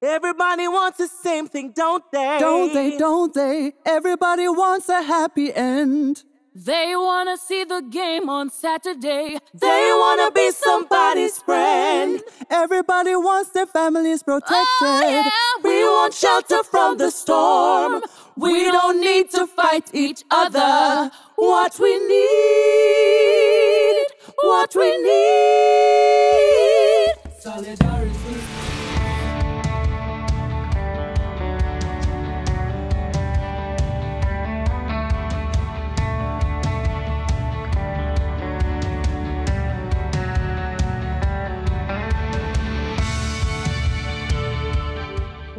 Everybody wants the same thing, don't they? Don't they? Everybody wants a happy end. They wanna see the game on Saturday. They wanna be somebody's friend. Everybody wants their families protected. Oh, yeah. We want shelter from the storm. We don't need to fight each other. What we need, solidarity.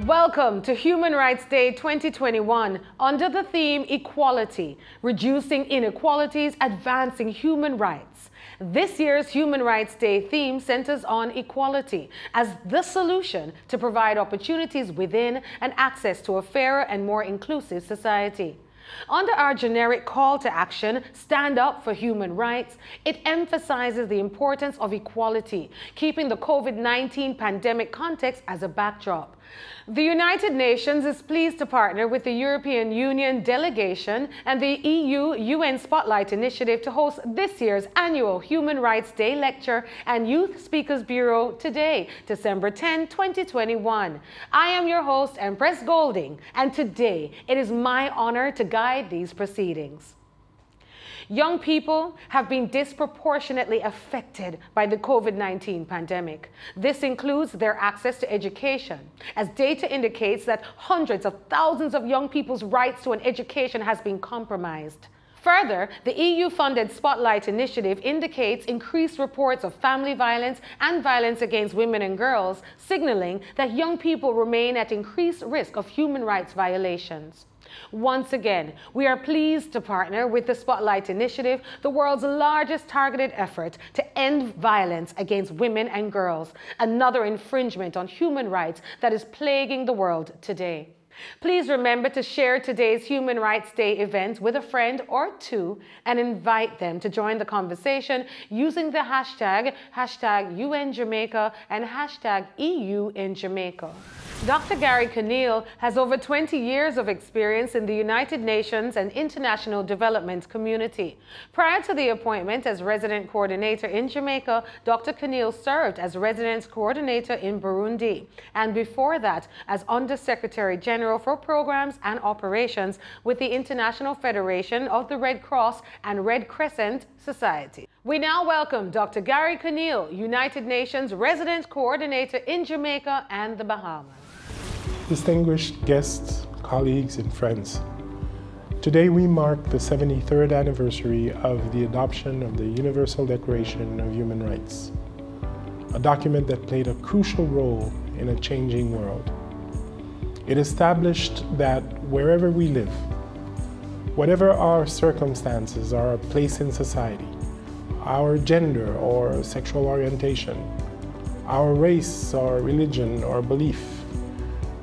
Welcome to Human Rights Day 2021 under the theme Equality, Reducing Inequalities, Advancing Human Rights. This year's Human Rights Day theme centers on equality as the solution to provide opportunities within and access to a fairer and more inclusive society. Under our generic call to action, Stand Up for Human Rights, it emphasizes the importance of equality, keeping the COVID-19 pandemic context as a backdrop. The United Nations is pleased to partner with the European Union delegation and the EU-UN Spotlight Initiative to host this year's annual Human Rights Day lecture and Youth Speakers Bureau today, December 10, 2021. I am your host, Empress Golding, and today it is my honor to guide these proceedings. Young people have been disproportionately affected by the COVID-19 pandemic. This includes their access to education, as data indicates that hundreds of thousands of young people's rights to an education has been compromised. Further, the EU-funded Spotlight Initiative indicates increased reports of family violence and violence against women and girls, signaling that young people remain at increased risk of human rights violations. Once again, we are pleased to partner with the Spotlight Initiative, the world's largest targeted effort to end violence against women and girls, another infringement on human rights that is plaguing the world today. Please remember to share today's Human Rights Day event with a friend or two and invite them to join the conversation using the hashtag #UNJamaica and #EUinJamaica. Dr. Gary Conneal has over 20 years of experience in the United Nations and international development community. Prior to the appointment as resident coordinator in Jamaica, Dr. Conneal served as resident coordinator in Burundi, and before that as Undersecretary General for Programs and Operations with the International Federation of the Red Cross and Red Crescent Society. We now welcome Dr. Gary Conneal, United Nations resident coordinator in Jamaica and the Bahamas. Distinguished guests, colleagues, and friends, today we mark the 73rd anniversary of the adoption of the Universal Declaration of Human Rights, a document that played a crucial role in a changing world. It established that wherever we live, whatever our circumstances or our place in society, our gender or sexual orientation, our race or religion or belief,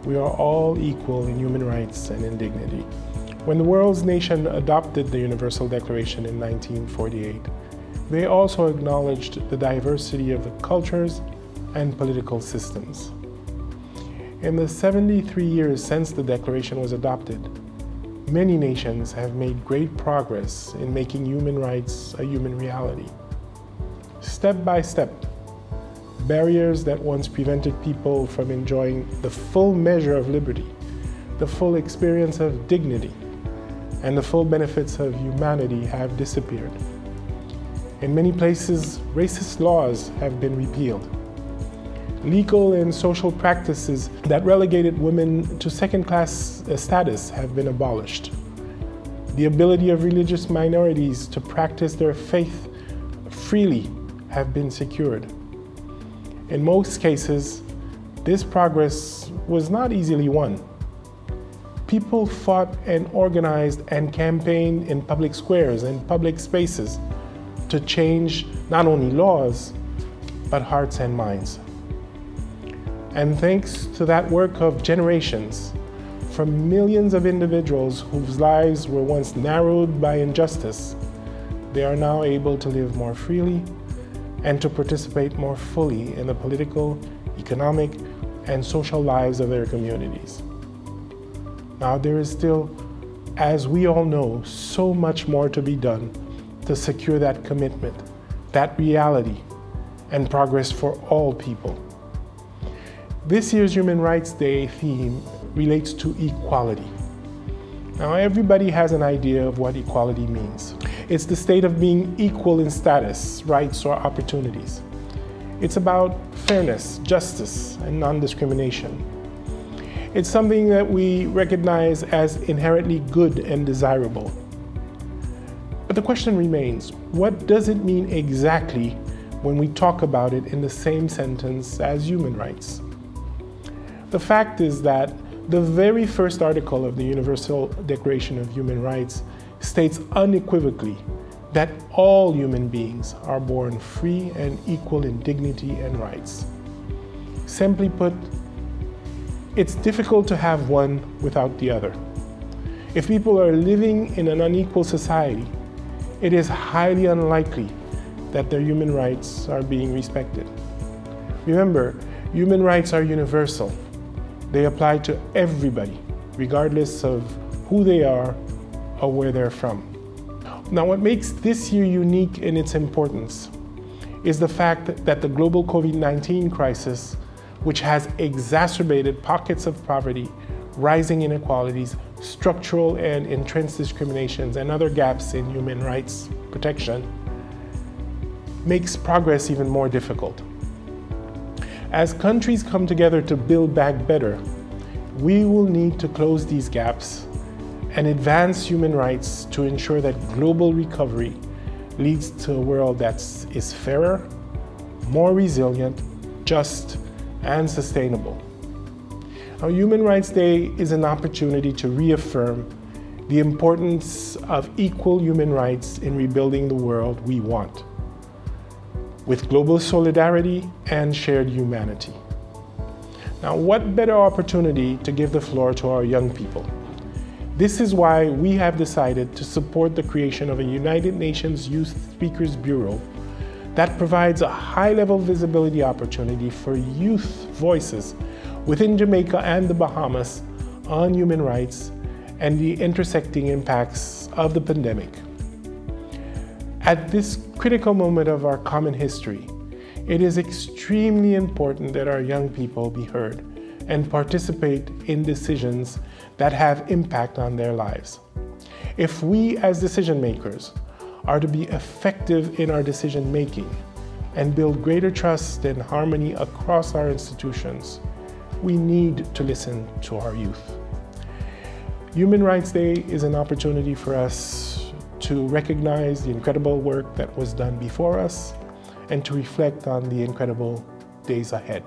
we are all equal in human rights and in dignity. When the world's nation adopted the Universal Declaration in 1948, they also acknowledged the diversity of the cultures and political systems. In the 73 years since the Declaration was adopted, many nations have made great progress in making human rights a human reality. Step by step, barriers that once prevented people from enjoying the full measure of liberty, the full experience of dignity, and the full benefits of humanity have disappeared. In many places, racist laws have been repealed. Legal and social practices that relegated women to second-class status have been abolished. The ability of religious minorities to practice their faith freely have been secured. In most cases, this progress was not easily won. People fought and organized and campaigned in public squares and public spaces to change not only laws, but hearts and minds. And thanks to that work of generations, from millions of individuals whose lives were once narrowed by injustice, they are now able to live more freely and to participate more fully in the political, economic, and social lives of their communities. Now, there is still, as we all know, so much more to be done to secure that commitment, that reality, and progress for all people. This year's Human Rights Day theme relates to equality. Now, everybody has an idea of what equality means. It's the state of being equal in status, rights, or opportunities. It's about fairness, justice, and non-discrimination. It's something that we recognize as inherently good and desirable. But the question remains, what does it mean exactly when we talk about it in the same sentence as human rights? The fact is that the very first article of the Universal Declaration of Human Rights states unequivocally that all human beings are born free and equal in dignity and rights. Simply put, it's difficult to have one without the other. If people are living in an unequal society, it is highly unlikely that their human rights are being respected. Remember, human rights are universal. They apply to everybody, regardless of who they are or where they're from. Now, what makes this year unique in its importance is the fact that the global COVID-19 crisis, which has exacerbated pockets of poverty, rising inequalities, structural and entrenched discriminations, and other gaps in human rights protection, makes progress even more difficult. As countries come together to build back better, we will need to close these gaps and advance human rights to ensure that global recovery leads to a world that is fairer, more resilient, just, and sustainable. Now, Human Rights Day is an opportunity to reaffirm the importance of equal human rights in rebuilding the world we want, with global solidarity and shared humanity. Now, what better opportunity to give the floor to our young people? This is why we have decided to support the creation of a United Nations Youth Speakers Bureau that provides a high-level visibility opportunity for youth voices within Jamaica and the Bahamas on human rights and the intersecting impacts of the pandemic. At this critical moment of our common history, it is extremely important that our young people be heard and participate in decisions that have impact on their lives. If we as decision makers are to be effective in our decision making and build greater trust and harmony across our institutions, we need to listen to our youth. Human Rights Day is an opportunity for us to recognize the incredible work that was done before us and to reflect on the incredible days ahead.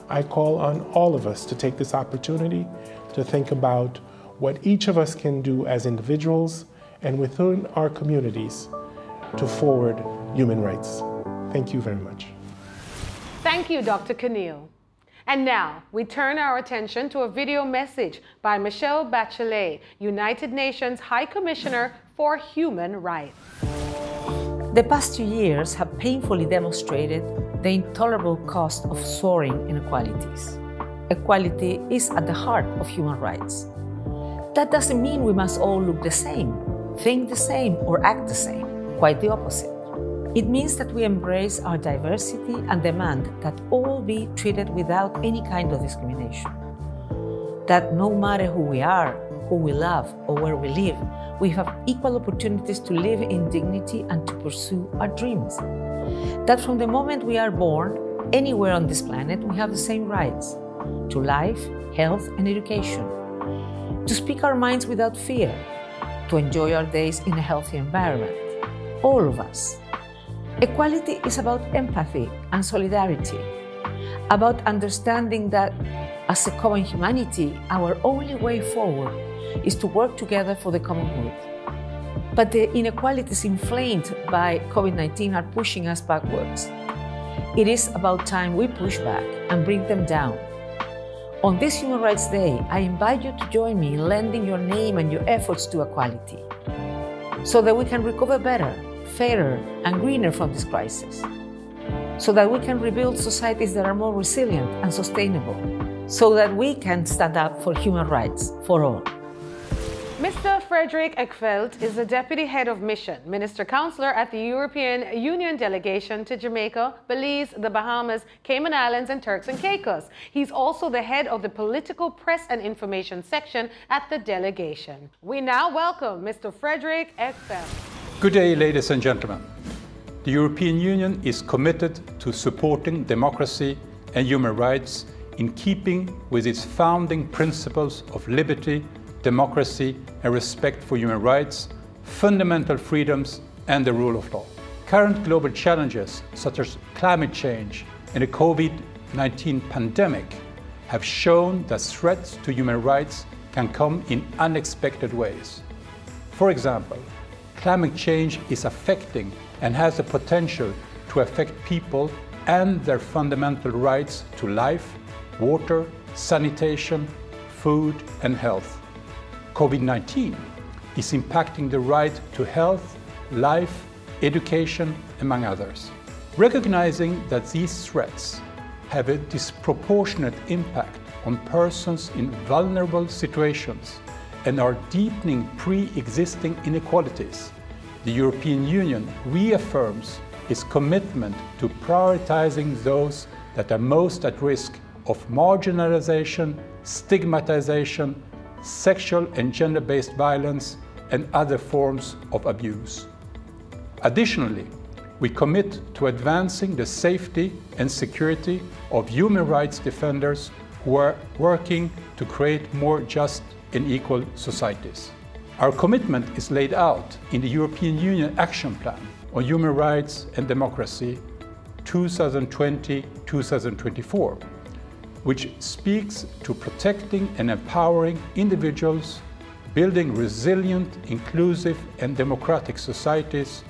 I call on all of us to take this opportunity to think about what each of us can do as individuals and within our communities to forward human rights. Thank you very much. Thank you, Dr. Keneal. And now, we turn our attention to a video message by Michelle Bachelet, United Nations High Commissioner for Human Rights. The past 2 years have painfully demonstrated the intolerable cost of soaring inequalities. Equality is at the heart of human rights. That doesn't mean we must all look the same, think the same, or act the same. Quite the opposite. It means that we embrace our diversity and demand that all be treated without any kind of discrimination. That no matter who we are, who we love, or where we live, we have equal opportunities to live in dignity and to pursue our dreams. That from the moment we are born, anywhere on this planet, we have the same rights to life, health, and education, to speak our minds without fear, to enjoy our days in a healthy environment. All of us. Equality is about empathy and solidarity, about understanding that as a common humanity, our only way forward is to work together for the common good. But the inequalities inflamed by COVID-19 are pushing us backwards. It is about time we push back and bring them down. On this Human Rights Day, I invite you to join me in lending your name and your efforts to equality, so that we can recover better, fairer, and greener from this crisis. so that we can rebuild societies that are more resilient and sustainable, so that we can stand up for human rights for all. Mr. Frederik Ekveld is the Deputy Head of Mission, Minister Counselor at the European Union Delegation to Jamaica, Belize, the Bahamas, Cayman Islands, and Turks and Caicos. He's also the head of the Political Press and Information section at the delegation. We now welcome Mr. Frederik Ekveld. Good day, ladies and gentlemen. The European Union is committed to supporting democracy and human rights in keeping with its founding principles of liberty, democracy and respect for human rights, fundamental freedoms and the rule of law. Current global challenges such as climate change and the COVID-19 pandemic have shown that threats to human rights can come in unexpected ways. For example, climate change is affecting and has the potential to affect people and their fundamental rights to life, water, sanitation, food and health. COVID-19 is impacting the right to health, life, education, among others. Recognizing that these threats have a disproportionate impact on persons in vulnerable situations and are deepening pre-existing inequalities, the European Union reaffirms its commitment to prioritizing those that are most at risk of marginalization, stigmatization, sexual and gender-based violence, and other forms of abuse. Additionally, we commit to advancing the safety and security of human rights defenders who are working to create more just and equal societies. Our commitment is laid out in the European Union Action Plan on Human Rights and Democracy 2020-2024, which speaks to protecting and empowering individuals, building resilient, inclusive and democratic societies,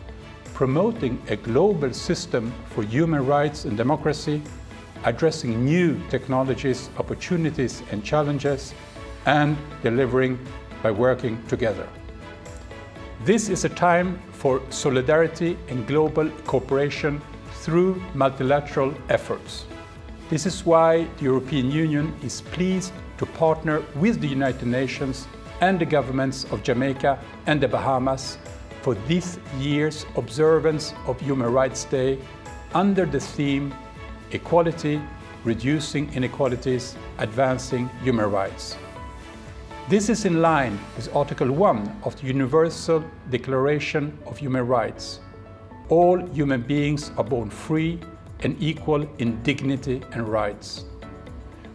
promoting a global system for human rights and democracy, addressing new technologies, opportunities and challenges, and delivering by working together. This is a time for solidarity and global cooperation through multilateral efforts. This is why the European Union is pleased to partner with the United Nations and the governments of Jamaica and the Bahamas for this year's observance of Human Rights Day under the theme Equality, Reducing Inequalities, Advancing Human Rights. This is in line with Article 1 of the Universal Declaration of Human Rights. All human beings are born free and equal in dignity and rights.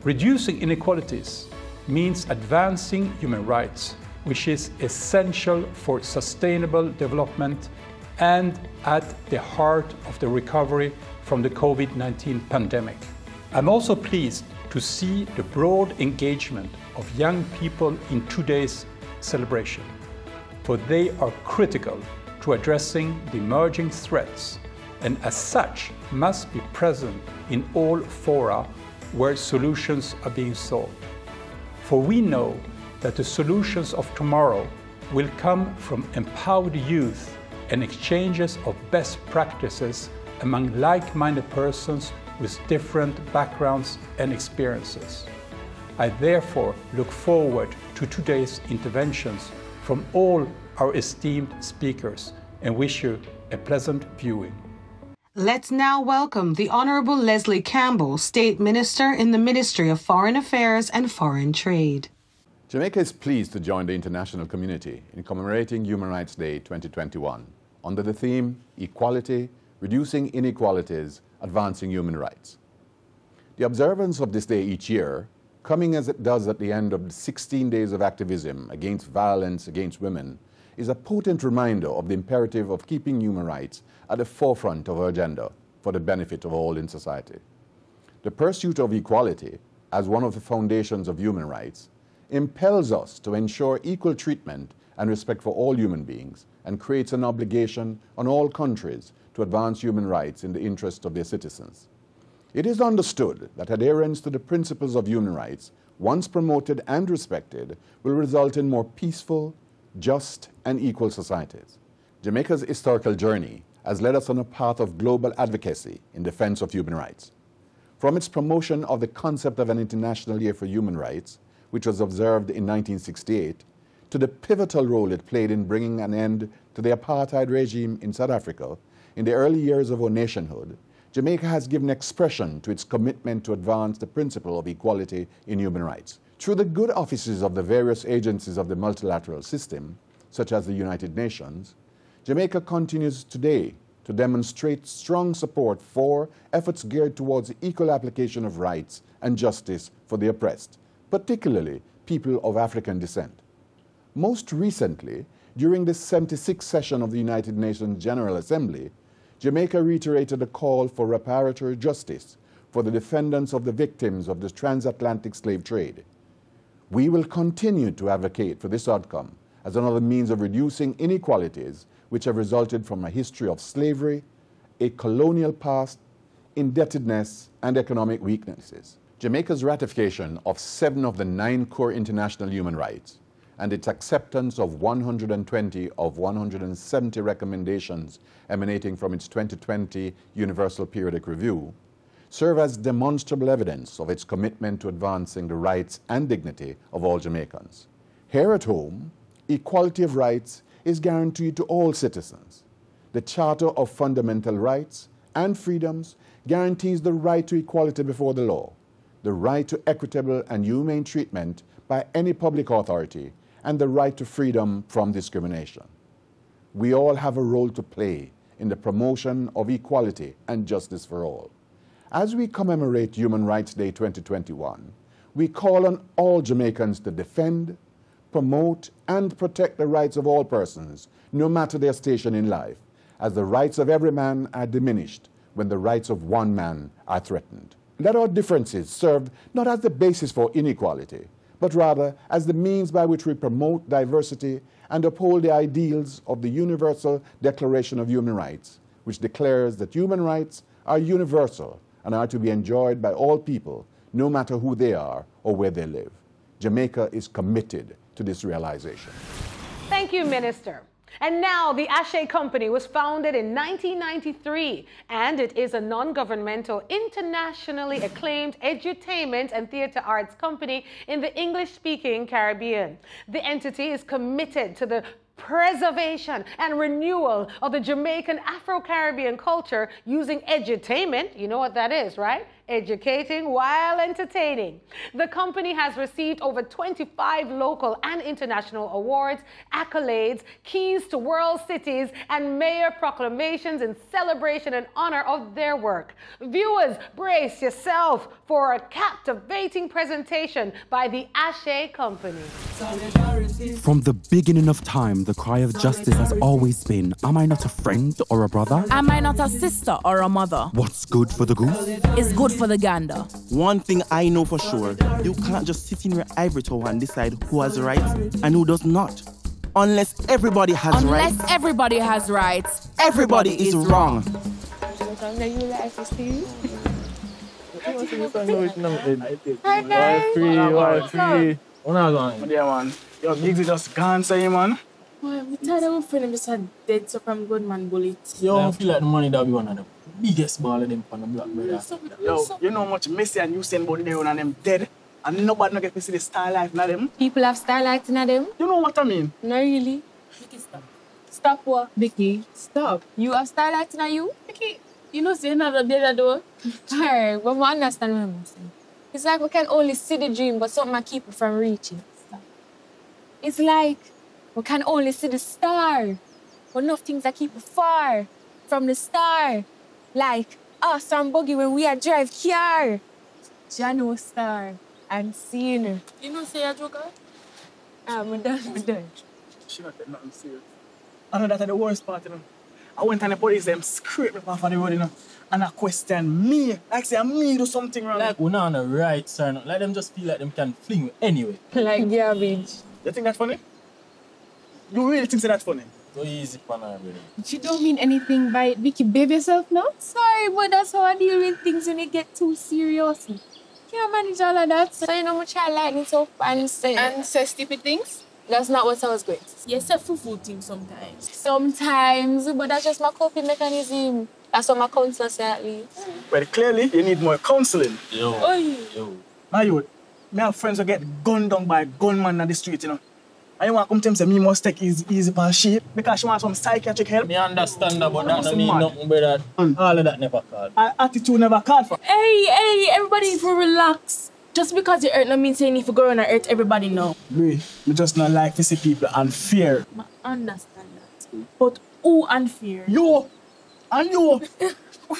Reducing inequalities means advancing human rights, which is essential for sustainable development and at the heart of the recovery from the COVID-19 pandemic. I'm also pleased to see the broad engagement of young people in today's celebration, for they are critical to addressing the emerging threats and as such must be present in all fora where solutions are being sought. For we know that the solutions of tomorrow will come from empowered youth and exchanges of best practices among like-minded persons with different backgrounds and experiences. I therefore look forward to today's interventions from all our esteemed speakers and wish you a pleasant viewing. Let's now welcome the Honorable Leslie Campbell, State Minister in the Ministry of Foreign Affairs and Foreign Trade. Jamaica is pleased to join the international community in commemorating Human Rights Day 2021 under the theme Equality, Reducing Inequalities, Advancing Human Rights. The observance of this day each year, coming as it does at the end of the 16 days of activism against violence against women, is a potent reminder of the imperative of keeping human rights at the forefront of our agenda for the benefit of all in society. The pursuit of equality, as one of the foundations of human rights, impels us to ensure equal treatment and respect for all human beings and creates an obligation on all countries to advance human rights in the interest of their citizens. It is understood that adherence to the principles of human rights, once promoted and respected, will result in more peaceful, just, and equal societies. Jamaica's historical journey has led us on a path of global advocacy in defense of human rights. From its promotion of the concept of an International Year for Human Rights, which was observed in 1968, to the pivotal role it played in bringing an end to the apartheid regime in South Africa in the early years of our nationhood, Jamaica has given expression to its commitment to advance the principle of equality in human rights. Through the good offices of the various agencies of the multilateral system, such as the United Nations, Jamaica continues today to demonstrate strong support for efforts geared towards the equal application of rights and justice for the oppressed, particularly people of African descent. Most recently, during the 76th session of the United Nations General Assembly, Jamaica reiterated a call for reparatory justice for the defendants of the victims of the transatlantic slave trade. We will continue to advocate for this outcome as another means of reducing inequalities which have resulted from a history of slavery, a colonial past, indebtedness, and economic weaknesses. Jamaica's ratification of 7 of the 9 core international human rights and its acceptance of 120 of 170 recommendations emanating from its 2020 Universal Periodic Review serve as demonstrable evidence of its commitment to advancing the rights and dignity of all Jamaicans. Here at home, equality of rights is guaranteed to all citizens. The Charter of Fundamental Rights and Freedoms guarantees the right to equality before the law, the right to equitable and humane treatment by any public authority, and the right to freedom from discrimination. We all have a role to play in the promotion of equality and justice for all. As we commemorate Human Rights Day 2021, we call on all Jamaicans to defend, promote, and protect the rights of all persons, no matter their station in life, as the rights of every man are diminished when the rights of one man are threatened. Let our differences serve not as the basis for inequality, but rather as the means by which we promote diversity and uphold the ideals of the Universal Declaration of Human Rights, which declares that human rights are universal and are to be enjoyed by all people, no matter who they are or where they live. Jamaica is committed to this realization. Thank you, Minister. And now the Ashe Company was founded in 1993, and it is a non-governmental, internationally acclaimed edutainment and theater arts company in the English-speaking Caribbean. The entity is committed to the preservation and renewal of the Jamaican Afro-Caribbean culture using edutainment. You know what that is, right? Educating while entertaining. The company has received over 25 local and international awards, accolades, keys to world cities, and mayor proclamations in celebration and honor of their work. Viewers, brace yourself for a captivating presentation by the Ashe Company. From the beginning of time, the cry of justice has always been, am I not a friend or a brother? Am I not a sister or a mother? What's good for the goose Is good for the gander. One thing I know for sure, you can't just sit in your ivory tower and decide who has rights and who does not. Unless everybody has rights. Unless everybody has rights, Everybody is wrong. Yo, Giggsy just gone, say, man. I'm tired of my friend just had dead, so from good man bullet. Yo, I feel like the money that be one of the biggest ball of them on the block, brother. Yo, you know how much Messi and Usain Bolt they on them dead, and nobody no get to see the starlight in them. People have starlight in them? You know what I mean? Not really. Vicky, stop. Stop what? Vicky, stop. You have starlight in you? Vicky, you know, say another day though. Alright, but I understand what I'm saying. It's like we can only see the dream, but something might keep it from reaching. Stop. It's like we can only see the star, but enough things that keep it far from the star. Like us and Buggy when we are drive car. Jano star and seeing her. You know say a joker? I'm done. She not take nothing serious. I know that's the worst part, you know. I went and the police them scraped me off of the road, you know, and I question me. Like say me do something wrong. Like we're not on the right side, no. Like them just feel like them can fling you anyway. Like garbage. You think that's funny? You really think that's funny? Go easy for her, brother. She don't mean anything by it. Vicky, behave yourself now. Sorry, but that's how I deal with things when it get too serious. Can't manage all of that. So you know, I try lighten it up and say stupid things. That's not what I was going to say. Yes, a fufu thing sometimes. Sometimes, but that's just my coping mechanism. That's what my counselor said at least. Well, clearly, you need more counseling. Yo. My youth, me have friends who get gunned down by a gunman on the street, you know. And you want to come to me say me must take easy for shape because she wants some psychiatric help. Me understand that, but that don't mean nothing, brother. All of that never called. Attitude never called for. Hey, everybody if you relax. Just because you hurt no mean saying if you go around and hurt everybody now. Me just not like to see people unfair. I understand that. But who unfair? You! And you!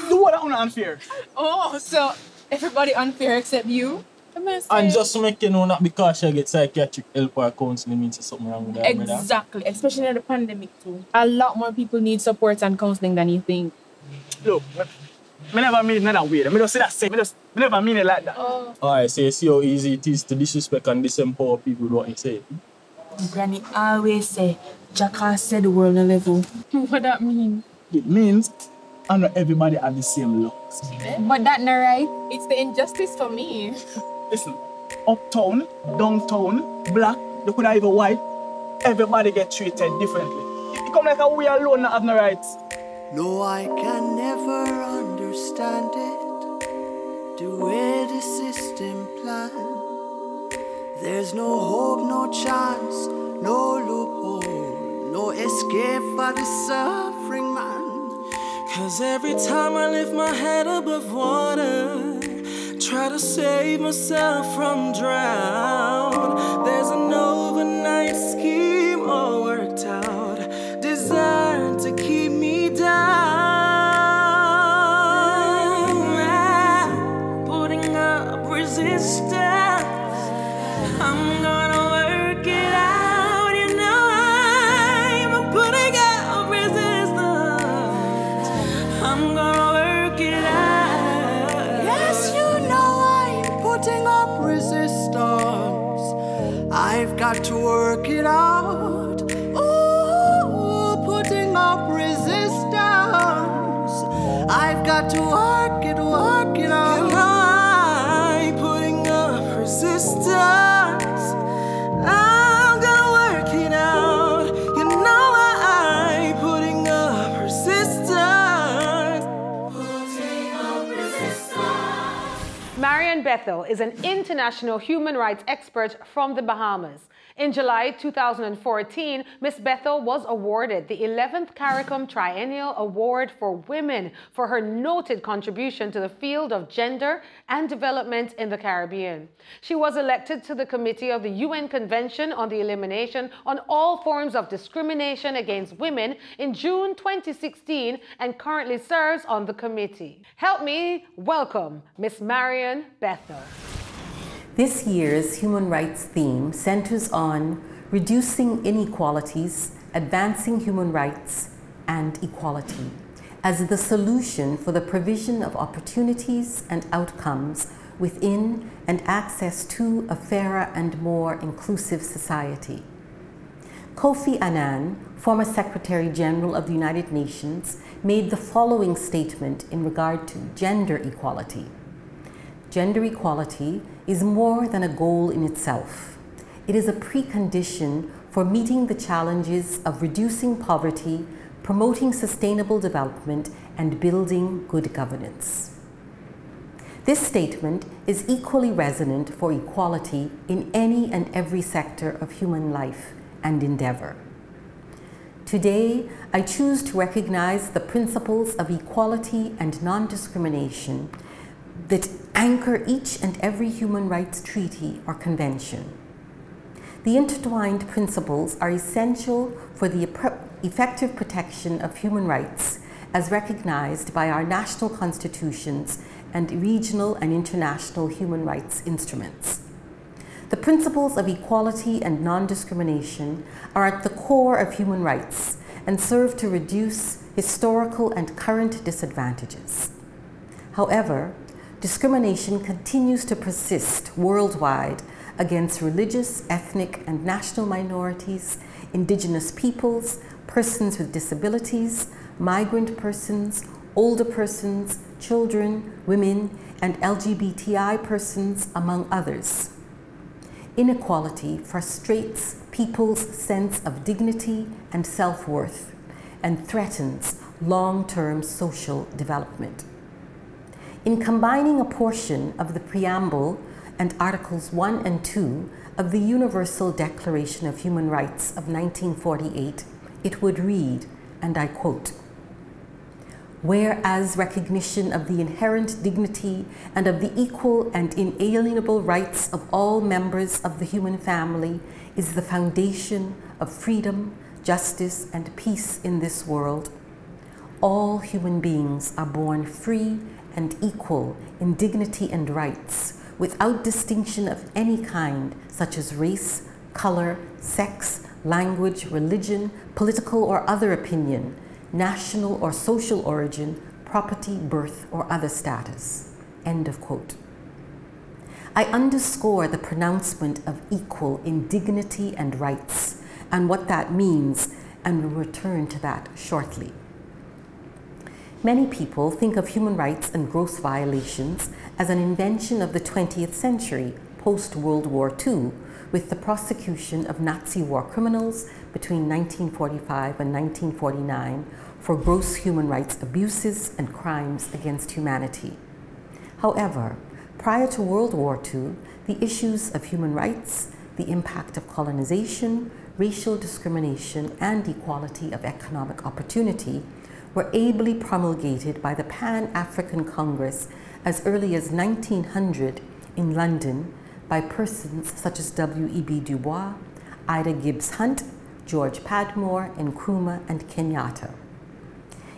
You are the unfair. Oh, so everybody unfair except you? And just to make you know, not because she get psychiatric help or counseling means there's something wrong with her. Exactly, especially in the pandemic too. A lot more people need support and counseling than you think. Look, I never mean it that way. I just say that same. I never mean it like that. Alright, so you see how easy it is to disrespect and disempower people with what you say? Granny always say, Jacka said the world on level. What that mean? It means I know everybody have the same looks. But that not right. It's the injustice for me. Listen, uptown, downtown, black, they could have even white, everybody get treated differently. It come like a we alone not have no rights. No, I can never understand it, the way the system planned. There's no hope, no chance, no loophole, no escape for the suffering man. 'Cause every time I lift my head above water, try to save myself from drown, there's an overnight scheme all worked out, designed to keep me down. Putting up resistance, I'm gonna work it out. You know I'm putting up resistance, I'm gonna work it out. Yes, you know I'm putting up resistance, I've got to work it out. Ooh, putting up resistance, I've got to work it out. You know I'm putting up resistance, I'm gonna work it out. You know I'm putting up resistance. Marian Bethel is an international human rights expert from the Bahamas. In July 2014, Ms. Bethel was awarded the 11th CARICOM Triennial Award for Women for her noted contribution to the field of gender and development in the Caribbean. She was elected to the committee of the UN Convention on the Elimination on All Forms of Discrimination Against Women in June 2016 and currently serves on the committee. Help me welcome Ms. Marian Bethel. This year's human rights theme centers on reducing inequalities, advancing human rights, and equality as the solution for the provision of opportunities and outcomes within and access to a fairer and more inclusive society. Kofi Annan, former Secretary General of the United Nations, made the following statement in regard to gender equality. Gender equality is more than a goal in itself. It is a precondition for meeting the challenges of reducing poverty, promoting sustainable development, and building good governance. This statement is equally resonant for equality in any and every sector of human life and endeavor. Today, I choose to recognize the principles of equality and non-discrimination that anchor each and every human rights treaty or convention. The intertwined principles are essential for the effective protection of human rights as recognized by our national constitutions and regional and international human rights instruments. The principles of equality and non-discrimination are at the core of human rights and serve to reduce historical and current disadvantages. However, discrimination continues to persist worldwide against religious, ethnic, and national minorities, indigenous peoples, persons with disabilities, migrant persons, older persons, children, women, and LGBTI persons, among others. Inequality frustrates people's sense of dignity and self-worth and threatens long-term social development. In combining a portion of the preamble and Articles 1 and 2 of the Universal Declaration of Human Rights of 1948, it would read, and I quote, "Whereas recognition of the inherent dignity and of the equal and inalienable rights of all members of the human family is the foundation of freedom, justice, and peace in this world, all human beings are born free and equal in dignity and rights, without distinction of any kind, such as race, color, sex, language, religion, political or other opinion, national or social origin, property, birth, or other status." End of quote. I underscore the pronouncement of equal in dignity and rights and what that means, and will return to that shortly. Many people think of human rights and gross violations as an invention of the 20th century, post-World War II, with the prosecution of Nazi war criminals between 1945 and 1949 for gross human rights abuses and crimes against humanity. However, prior to World War II, the issues of human rights, the impact of colonization, racial discrimination, and equality of economic opportunity were ably promulgated by the Pan-African Congress as early as 1900 in London by persons such as W.E.B. Du Bois, Ida Gibbs Hunt, George Padmore, Nkrumah, and Kenyatta.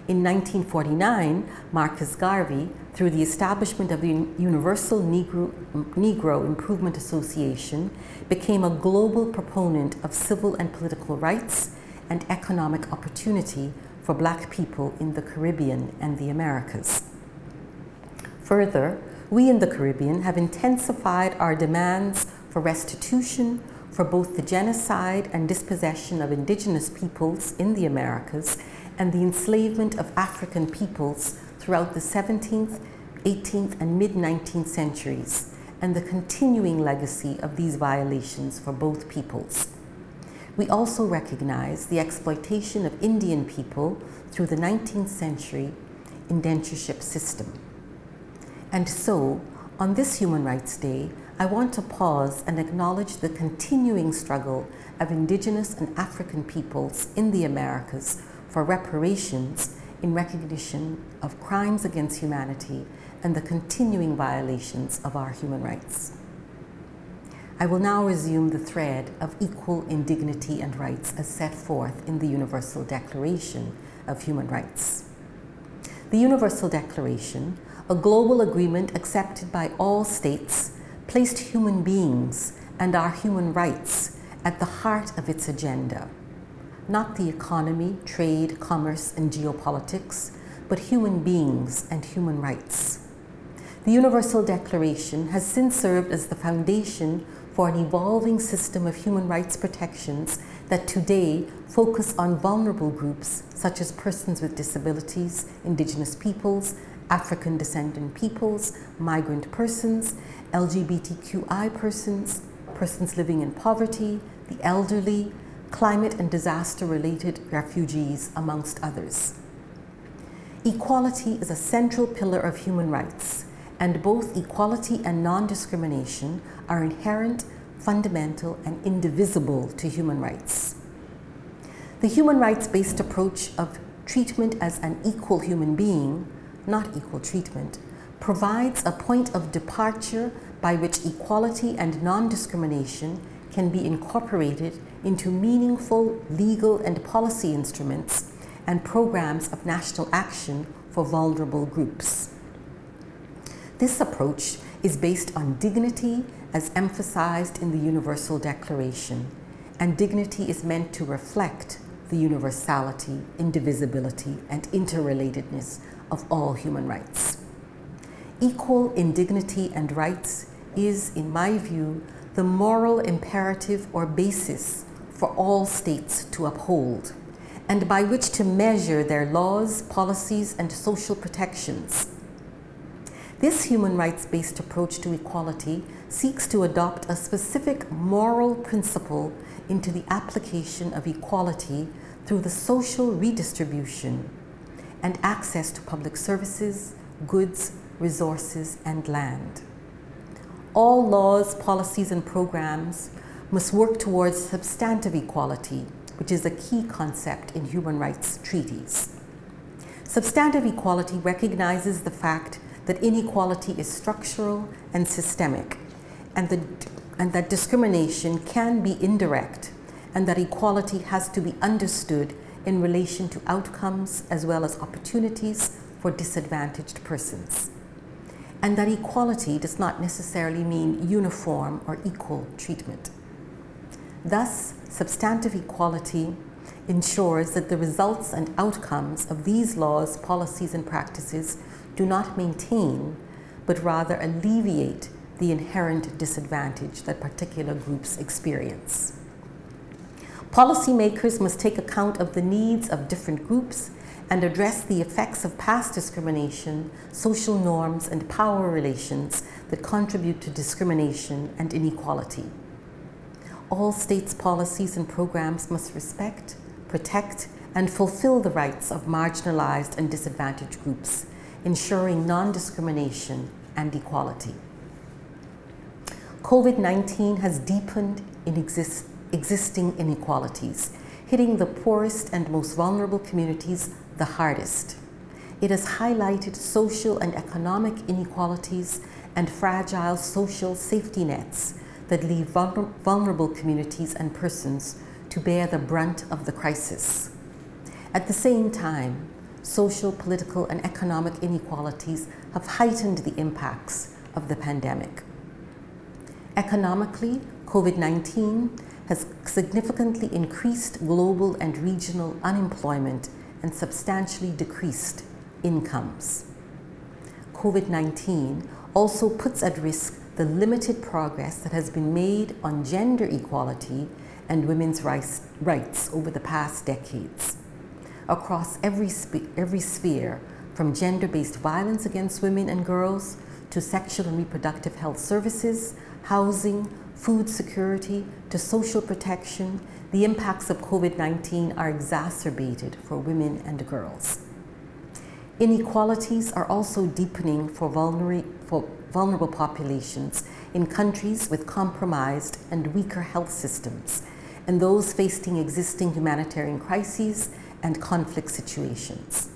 In 1949, Marcus Garvey, through the establishment of the Universal Negro Improvement Association, became a global proponent of civil and political rights and economic opportunity for Black people in the Caribbean and the Americas. Further, we in the Caribbean have intensified our demands for restitution for both the genocide and dispossession of indigenous peoples in the Americas and the enslavement of African peoples throughout the 17th, 18th, and mid-19th centuries, and the continuing legacy of these violations for both peoples. We also recognize the exploitation of Indian people through the 19th century indentureship system. And so, on this Human Rights Day, I want to pause and acknowledge the continuing struggle of Indigenous and African peoples in the Americas for reparations in recognition of crimes against humanity and the continuing violations of our human rights. I will now resume the thread of equal in dignity and rights as set forth in the Universal Declaration of Human Rights. The Universal Declaration, a global agreement accepted by all states, placed human beings and our human rights at the heart of its agenda. Not the economy, trade, commerce, and geopolitics, but human beings and human rights. The Universal Declaration has since served as the foundation for an evolving system of human rights protections that today focus on vulnerable groups such as persons with disabilities, Indigenous peoples, African descendant peoples, migrant persons, LGBTQI persons, persons living in poverty, the elderly, climate and disaster-related refugees, amongst others. Equality is a central pillar of human rights, and both equality and non-discrimination are inherent, fundamental, and indivisible to human rights. The human rights-based approach of treatment as an equal human being, not equal treatment, provides a point of departure by which equality and non-discrimination can be incorporated into meaningful legal and policy instruments and programs of national action for vulnerable groups. This approach is based on dignity as emphasized in the Universal Declaration, and dignity is meant to reflect the universality, indivisibility, and interrelatedness of all human rights. Equal in dignity and rights is, in my view, the moral imperative or basis for all states to uphold, and by which to measure their laws, policies, and social protections. This human rights-based approach to equality seeks to adopt a specific moral principle into the application of equality through the social redistribution and access to public services, goods, resources, and land. All laws, policies, and programs must work towards substantive equality, which is a key concept in human rights treaties. Substantive equality recognizes the fact that inequality is structural and systemic, and that discrimination can be indirect, and that equality has to be understood in relation to outcomes as well as opportunities for disadvantaged persons, and that equality does not necessarily mean uniform or equal treatment. Thus, substantive equality ensures that the results and outcomes of these laws, policies, and practices do not maintain, but rather alleviate the inherent disadvantage that particular groups experience. Policymakers must take account of the needs of different groups and address the effects of past discrimination, social norms, and power relations that contribute to discrimination and inequality. All states' policies and programs must respect, protect, and fulfill the rights of marginalized and disadvantaged groups, ensuring non-discrimination and equality. COVID-19 has deepened in existing inequalities, hitting the poorest and most vulnerable communities the hardest. It has highlighted social and economic inequalities and fragile social safety nets that leave vulnerable communities and persons to bear the brunt of the crisis. At the same time, social, political, and economic inequalities have heightened the impacts of the pandemic. Economically, COVID-19 has significantly increased global and regional unemployment and substantially decreased incomes. COVID-19 also puts at risk the limited progress that has been made on gender equality and women's rights over the past decades. Across every sphere, from gender-based violence against women and girls to sexual and reproductive health services, housing, food security, to social protection, the impacts of COVID-19 are exacerbated for women and girls. Inequalities are also deepening for vulnerable populations in countries with compromised and weaker health systems, and those facing existing humanitarian crises and conflict situations.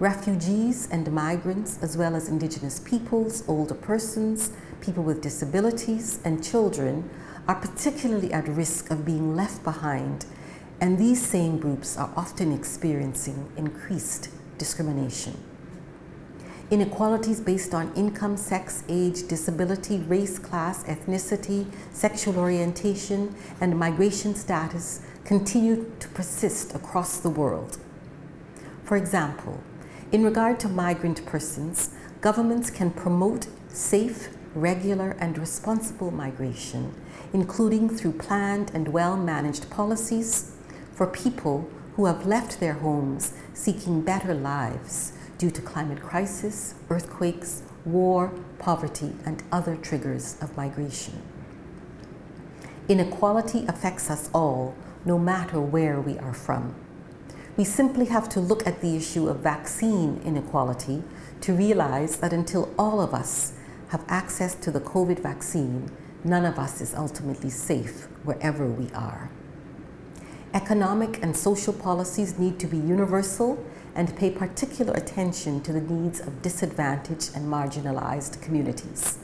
Refugees and migrants, as well as indigenous peoples, older persons, people with disabilities, and children are particularly at risk of being left behind, and these same groups are often experiencing increased discrimination. Inequalities based on income, sex, age, disability, race, class, ethnicity, sexual orientation, and migration status continue to persist across the world. For example, in regard to migrant persons, governments can promote safe, regular, and responsible migration, including through planned and well-managed policies for people who have left their homes seeking better lives due to climate crisis, earthquakes, war, poverty, and other triggers of migration. Inequality affects us all, no matter where we are from. We simply have to look at the issue of vaccine inequality to realize that until all of us have access to the COVID vaccine, none of us is ultimately safe wherever we are. Economic and social policies need to be universal and pay particular attention to the needs of disadvantaged and marginalized communities.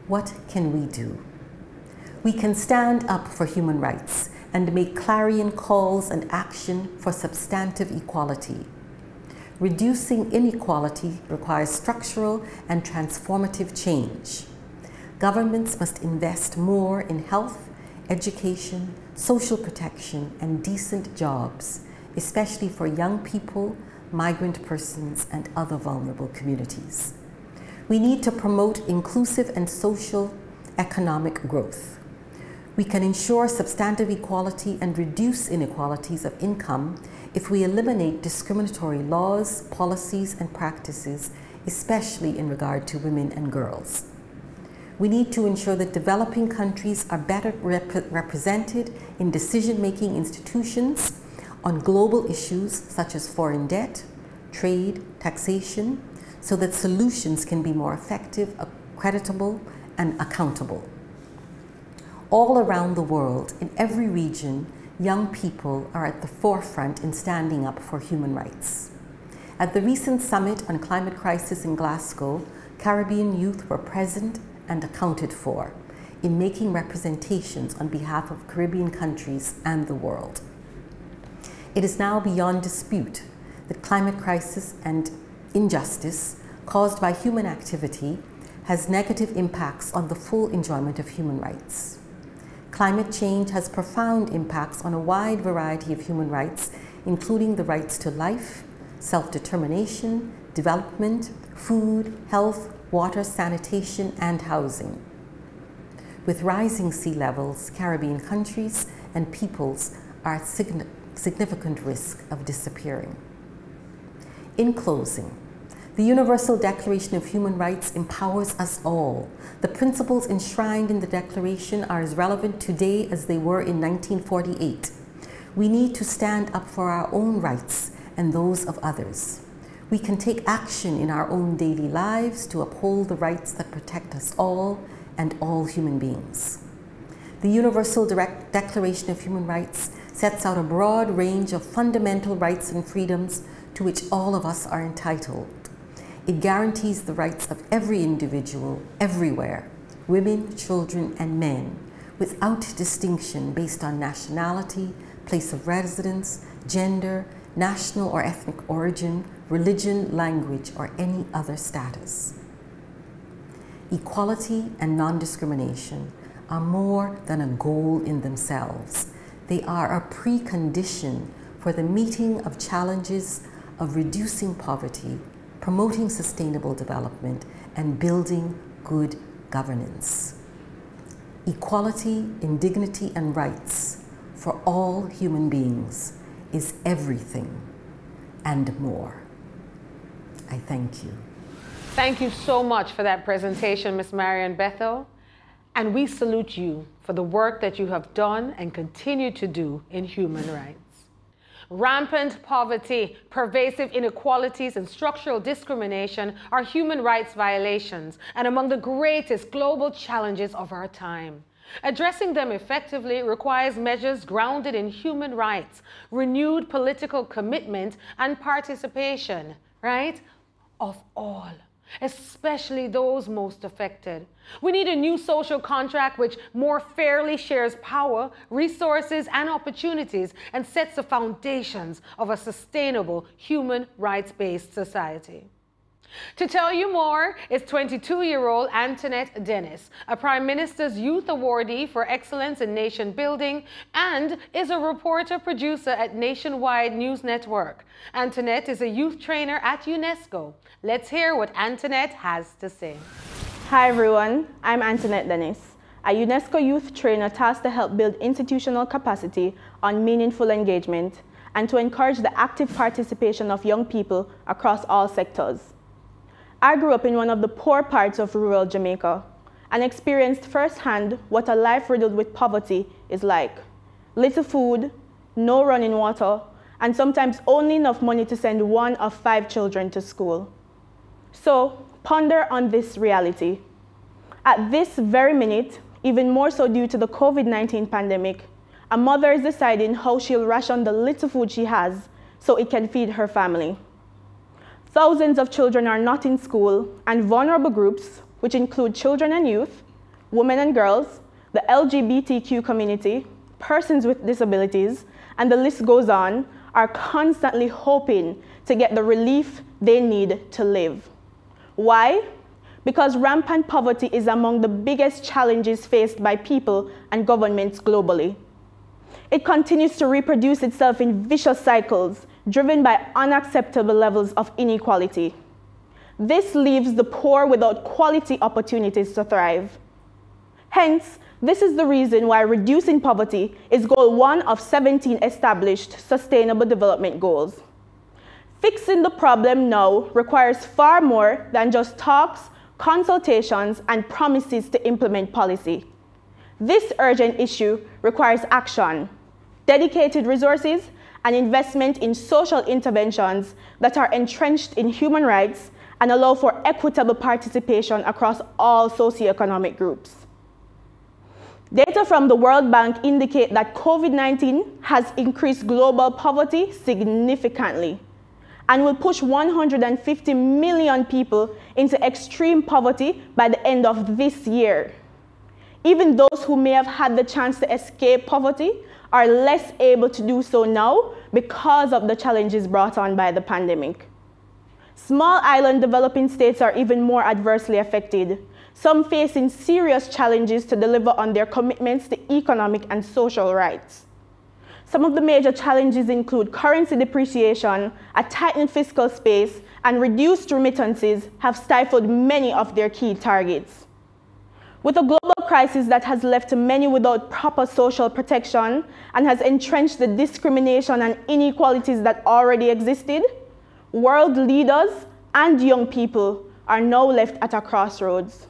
What can we do? We can stand up for human rights and make clarion calls and action for substantive equality. Reducing inequality requires structural and transformative change. Governments must invest more in health, education, social protection, and decent jobs, especially for young people, migrant persons, and other vulnerable communities. We need to promote inclusive and social economic growth. We can ensure substantive equality and reduce inequalities of income if we eliminate discriminatory laws, policies, and practices especially in regard to women and girls. We need to ensure that developing countries are better represented in decision-making institutions on global issues such as foreign debt, trade, taxation, so that solutions can be more effective, creditable, and accountable. All around the world, in every region, young people are at the forefront in standing up for human rights. At the recent summit on climate crisis in Glasgow, Caribbean youth were present and accounted for in making representations on behalf of Caribbean countries and the world. It is now beyond dispute that climate crisis and injustice caused by human activity has negative impacts on the full enjoyment of human rights. Climate change has profound impacts on a wide variety of human rights, including the rights to life, self-determination, development, food, health, water, sanitation, and housing. With rising sea levels, Caribbean countries and peoples are at significant risk of disappearing. In closing, the Universal Declaration of Human Rights empowers us all. The principles enshrined in the Declaration are as relevant today as they were in 1948. We need to stand up for our own rights and those of others. We can take action in our own daily lives to uphold the rights that protect us all and all human beings. The Universal Declaration of Human Rights sets out a broad range of fundamental rights and freedoms to which all of us are entitled. It guarantees the rights of every individual, everywhere, women, children, and men, without distinction based on nationality, place of residence, gender, national or ethnic origin, religion, language, or any other status. Equality and non-discrimination are more than a goal in themselves. They are a precondition for the meeting of challenges of reducing poverty, promoting sustainable development, and building good governance. Equality in dignity and rights for all human beings is everything and more. I thank you. Thank you so much for that presentation, Ms. Marion Bethel. And we salute you for the work that you have done and continue to do in human rights. Rampant poverty, pervasive inequalities, and structural discrimination are human rights violations and among the greatest global challenges of our time. Addressing them effectively requires measures grounded in human rights, renewed political commitment, and participation, right, of all, especially those most affected. We need a new social contract which more fairly shares power, resources, and opportunities and sets the foundations of a sustainable human rights-based society. To tell you more is 22-year-old Antoinette Dennis, a Prime Minister's Youth Awardee for Excellence in Nation Building and is a reporter-producer at Nationwide News Network. Antoinette is a youth trainer at UNESCO. Let's hear what Antoinette has to say. Hi everyone, I'm Antoinette Dennis, a UNESCO youth trainer tasked to help build institutional capacity on meaningful engagement and to encourage the active participation of young people across all sectors. I grew up in one of the poor parts of rural Jamaica and experienced firsthand what a life riddled with poverty is like. Little food, no running water, and sometimes only enough money to send 1 of 5 children to school. So ponder on this reality. At this very minute, even more so due to the COVID-19 pandemic, a mother is deciding how she'll ration the little food she has so it can feed her family. Thousands of children are not in school, and vulnerable groups, which include children and youth, women and girls, the LGBTQ community, persons with disabilities, and the list goes on, are constantly hoping to get the relief they need to live. Why? Because rampant poverty is among the biggest challenges faced by people and governments globally. It continues to reproduce itself in vicious cycles, driven by unacceptable levels of inequality. This leaves the poor without quality opportunities to thrive. Hence, this is the reason why reducing poverty is goal 1 of 17 established Sustainable Development Goals. Fixing the problem now requires far more than just talks, consultations, and promises to implement policy. This urgent issue requires action, dedicated resources, and investment in social interventions that are entrenched in human rights and allow for equitable participation across all socioeconomic groups. Data from the World Bank indicate that COVID-19 has increased global poverty significantly and will push 150 million people into extreme poverty by the end of this year. Even those who may have had the chance to escape poverty are less able to do so now because of the challenges brought on by the pandemic. Small island developing states are even more adversely affected, some facing serious challenges to deliver on their commitments to economic and social rights. Some of the major challenges include currency depreciation, a tightened fiscal space, and reduced remittances have stifled many of their key targets. With a global crisis that has left many without proper social protection and has entrenched the discrimination and inequalities that already existed, world leaders and young people are now left at a crossroads.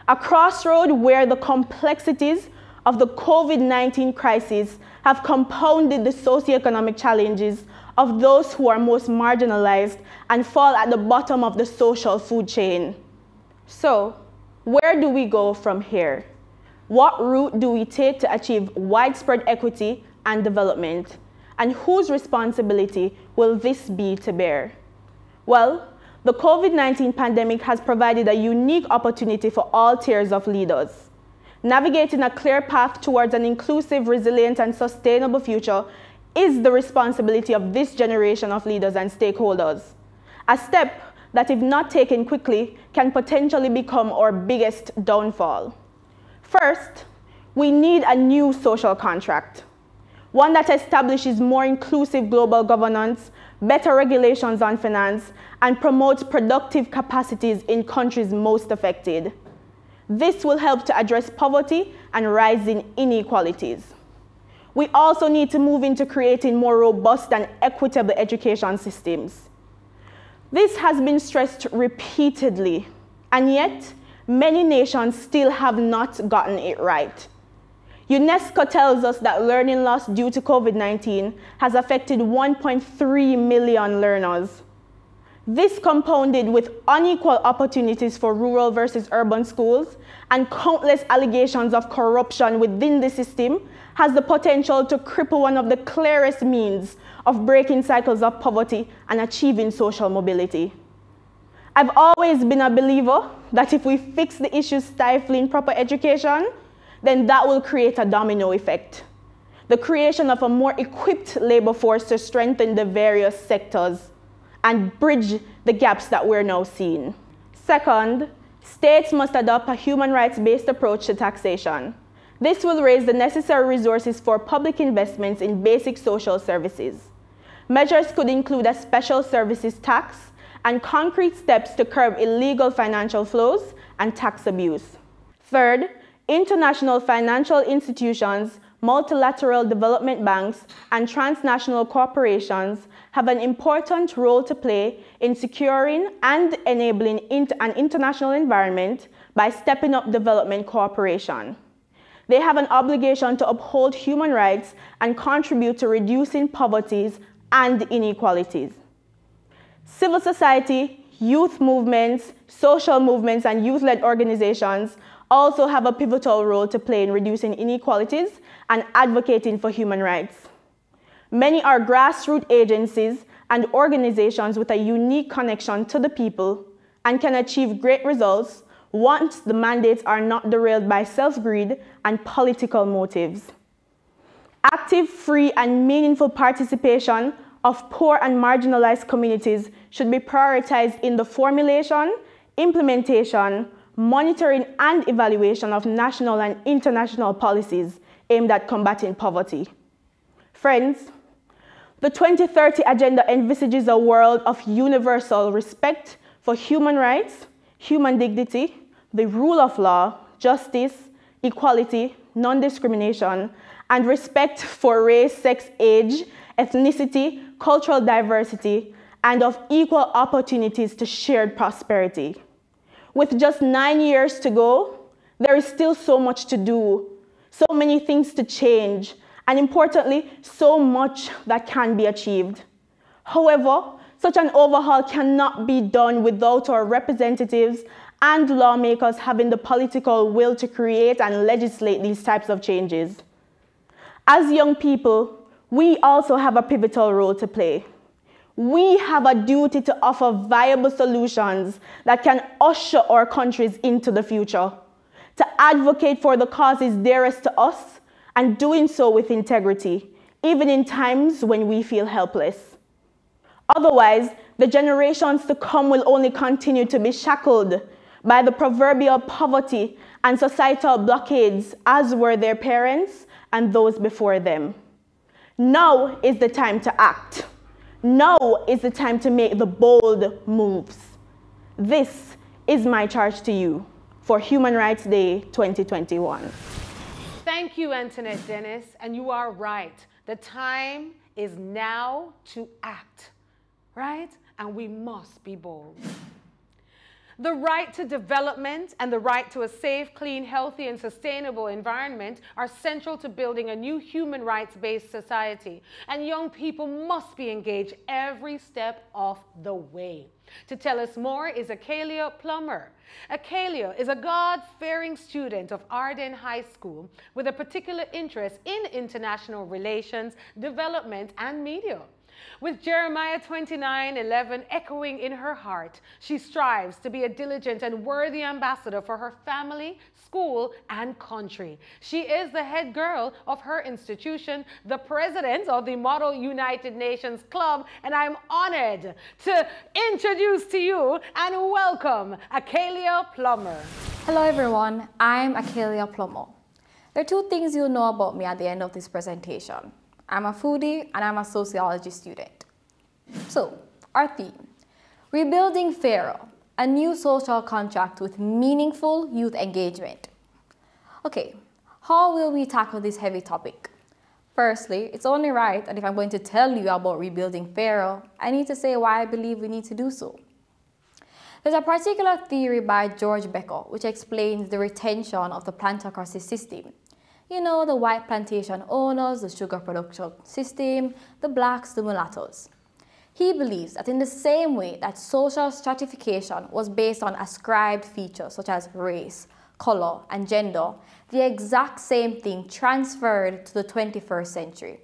A crossroad where the complexities of the COVID-19 crisis have compounded the socioeconomic challenges of those who are most marginalized and fall at the bottom of the social food chain. So, where do we go from here? What route do we take to achieve widespread equity and development? And whose responsibility will this be to bear? Well, the COVID-19 pandemic has provided a unique opportunity for all tiers of leaders. Navigating a clear path towards an inclusive, resilient, and sustainable future is the responsibility of this generation of leaders and stakeholders. A step that, if not taken quickly, can potentially become our biggest downfall. First, we need a new social contract, one that establishes more inclusive global governance, better regulations on finance, and promotes productive capacities in countries most affected. This will help to address poverty and rising inequalities. We also need to move into creating more robust and equitable education systems. This has been stressed repeatedly, and yet many nations still have not gotten it right. UNESCO tells us that learning loss due to COVID-19 has affected 1.3 million learners. This, compounded with unequal opportunities for rural versus urban schools and countless allegations of corruption within the system, has the potential to cripple one of the clearest means of breaking cycles of poverty and achieving social mobility. I've always been a believer that if we fix the issues stifling proper education, then that will create a domino effect. The creation of a more equipped labor force to strengthen the various sectors and bridge the gaps that we're now seeing. Second, states must adopt a human rights-based approach to taxation. This will raise the necessary resources for public investments in basic social services. Measures could include a special services tax and concrete steps to curb illegal financial flows and tax abuse. Third, international financial institutions, multilateral development banks, and transnational corporations have an important role to play in securing and enabling an international environment by stepping up development cooperation. They have an obligation to uphold human rights and contribute to reducing poverties and inequalities. Civil society, youth movements, social movements, and youth-led organizations also have a pivotal role to play in reducing inequalities and advocating for human rights. Many are grassroots agencies and organizations with a unique connection to the people and can achieve great results once the mandates are not derailed by self-greed and political motives. Active, free, and meaningful participation of poor and marginalized communities should be prioritized in the formulation, implementation, monitoring, and evaluation of national and international policies aimed at combating poverty. Friends, the 2030 Agenda envisages a world of universal respect for human rights, human dignity, the rule of law, justice, equality, non-discrimination, and respect for race, sex, age, ethnicity, cultural diversity, and of equal opportunities to shared prosperity. With just 9 years to go, there is still so much to do, so many things to change, and importantly, so much that can be achieved. However, such an overhaul cannot be done without our representatives and lawmakers having the political will to create and legislate these types of changes. As young people, we also have a pivotal role to play. We have a duty to offer viable solutions that can usher our countries into the future, to advocate for the causes dearest to us, and doing so with integrity, even in times when we feel helpless. Otherwise, the generations to come will only continue to be shackled by the proverbial poverty and societal blockades, as were their parents and those before them. Now is the time to act. Now is the time to make the bold moves. This is my charge to you for Human Rights Day 2021. Thank you, Antoinette Dennis, and you are right. The time is now to act, right? And we must be bold. The right to development and the right to a safe, clean, healthy, and sustainable environment are central to building a new human rights-based society. And young people must be engaged every step of the way. To tell us more is Akelia Plummer. Akelia is a God-fearing student of Arden High School with a particular interest in international relations, development, and media. With Jeremiah 29:11 echoing in her heart, she strives to be a diligent and worthy ambassador for her family, school, and country. She is the head girl of her institution, the president of the Model United Nations Club, and I'm honored to introduce to you and welcome Akelia Plummer. Hello everyone, I'm Akelia Plummer. There are two things you'll know about me at the end of this presentation. I'm a foodie and I'm a sociology student. So, our theme, rebuilding Pharaoh, a new social contract with meaningful youth engagement. Okay, how will we tackle this heavy topic? Firstly, it's only right that if I'm going to tell you about rebuilding Pharaoh, I need to say why I believe we need to do so. There's a particular theory by George Becker which explains the retention of the plantocracy system. You know, the white plantation owners, the sugar production system, the blacks, the mulattoes. He believes that in the same way that social stratification was based on ascribed features such as race, color, and gender, the exact same thing transferred to the 21st century.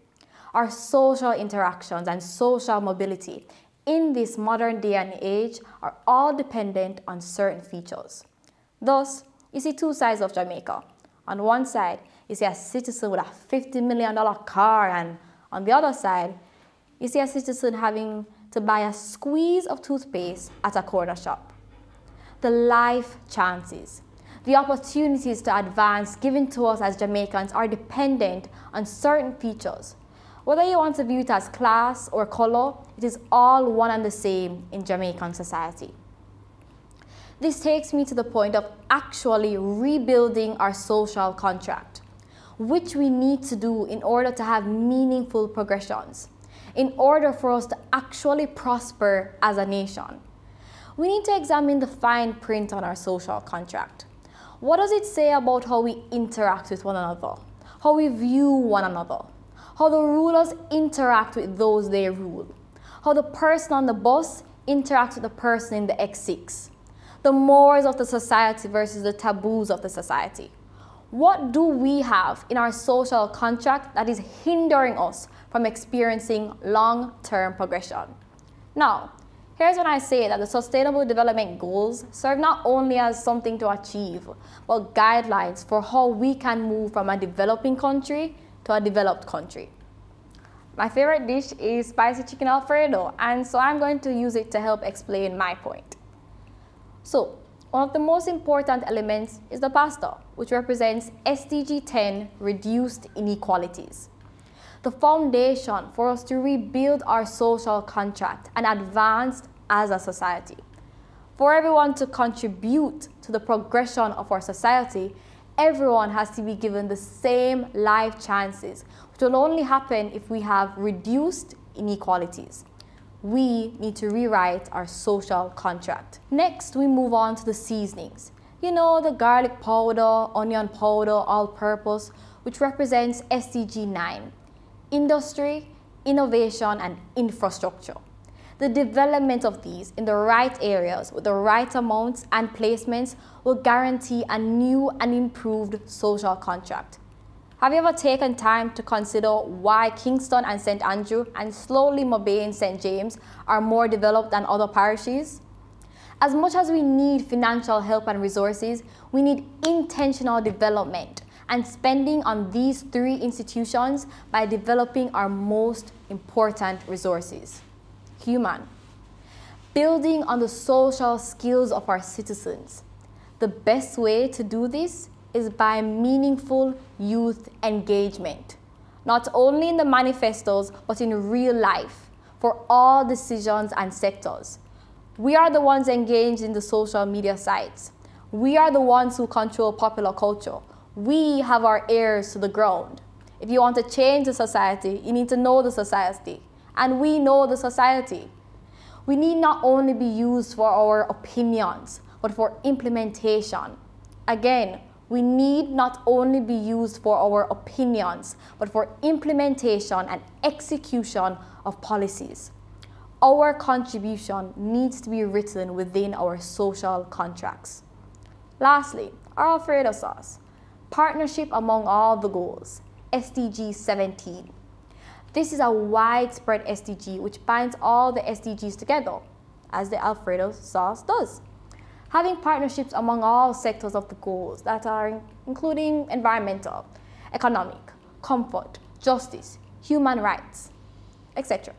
Our social interactions and social mobility in this modern day and age are all dependent on certain features. Thus, you see two sides of Jamaica. On one side, you see a citizen with a $50 million car, and on the other side, you see a citizen having to buy a squeeze of toothpaste at a corner shop. The life chances, the opportunities to advance given to us as Jamaicans are dependent on certain features. Whether you want to view it as class or color, it is all one and the same in Jamaican society. This takes me to the point of actually rebuilding our social contract, which we need to do in order to have meaningful progressions, in order for us to actually prosper as a nation. We need to examine the fine print on our social contract. What does it say about how we interact with one another, how we view one another, how the rulers interact with those they rule, how the person on the bus interacts with the person in the X6, the mores of the society versus the taboos of the society. What do we have in our social contract that is hindering us from experiencing long-term progression? Now, here's when I say that the Sustainable Development Goals serve not only as something to achieve, but guidelines for how we can move from a developing country to a developed country. My favorite dish is spicy chicken Alfredo, and so I'm going to use it to help explain my point. So, one of the most important elements is the pasta, which represents SDG 10, reduced inequalities. The foundation for us to rebuild our social contract and advance as a society. For everyone to contribute to the progression of our society, everyone has to be given the same life chances, which will only happen if we have reduced inequalities. We need to rewrite our social contract. Next, we move on to the seasonings. You know, the garlic powder, onion powder, all-purpose, which represents SDG 9, industry, innovation, and infrastructure. The development of these in the right areas with the right amounts and placements will guarantee a new and improved social contract. Have you ever taken time to consider why Kingston and St. Andrew and slowly Mobay and St. James are more developed than other parishes? As much as we need financial help and resources, we need intentional development and spending on these three institutions by developing our most important resources. Human. Building on the social skills of our citizens. The best way to do this is by meaningful youth engagement, not only in the manifestos, but in real life, for all decisions and sectors. We are the ones engaged in the social media sites. We are the ones who control popular culture. We have our ears to the ground. If you want to change the society, you need to know the society. And we know the society. We need not only be used for our opinions, but for implementation. Again, we need not only be used for our opinions, but for implementation and execution of policies. Our contribution needs to be written within our social contracts. Lastly, our Alfredo sauce. Partnership among all the goals, SDG 17. This is a widespread SDG which binds all the SDGs together, as the Alfredo sauce does. Having partnerships among all sectors of the goals that are including environmental, economic, comfort, justice, human rights, etc.,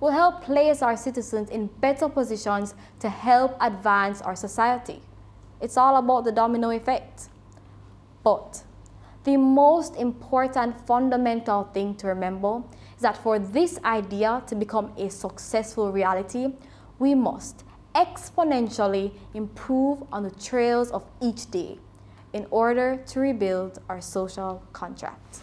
will help place our citizens in better positions to help advance our society. It's all about the domino effect. But the most important fundamental thing to remember is that for this idea to become a successful reality, we must exponentially improve on the trails of each day in order to rebuild our social contract.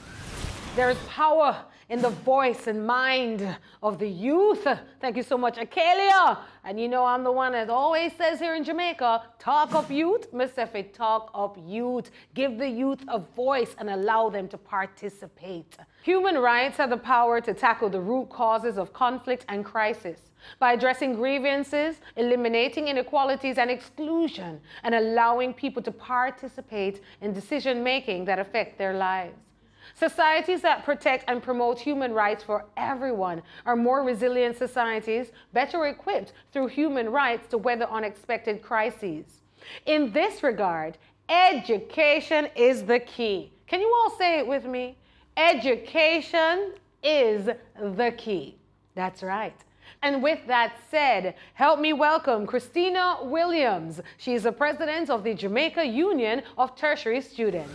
There is power in the voice and mind of the youth. Thank you so much, Akelia. And you know I'm the one that always says here in Jamaica, talk up youth. Mr. Talk up youth. Give the youth a voice and allow them to participate. Human rights have the power to tackle the root causes of conflict and crisis by addressing grievances, eliminating inequalities and exclusion, and allowing people to participate in decision-making that affect their lives. Societies that protect and promote human rights for everyone are more resilient societies, better equipped through human rights to weather unexpected crises. In this regard, education is the key. Can you all say it with me? Education is the key. That's right. And with that said, help me welcome Christina Williams. She is the president of the Jamaica Union of Tertiary Students.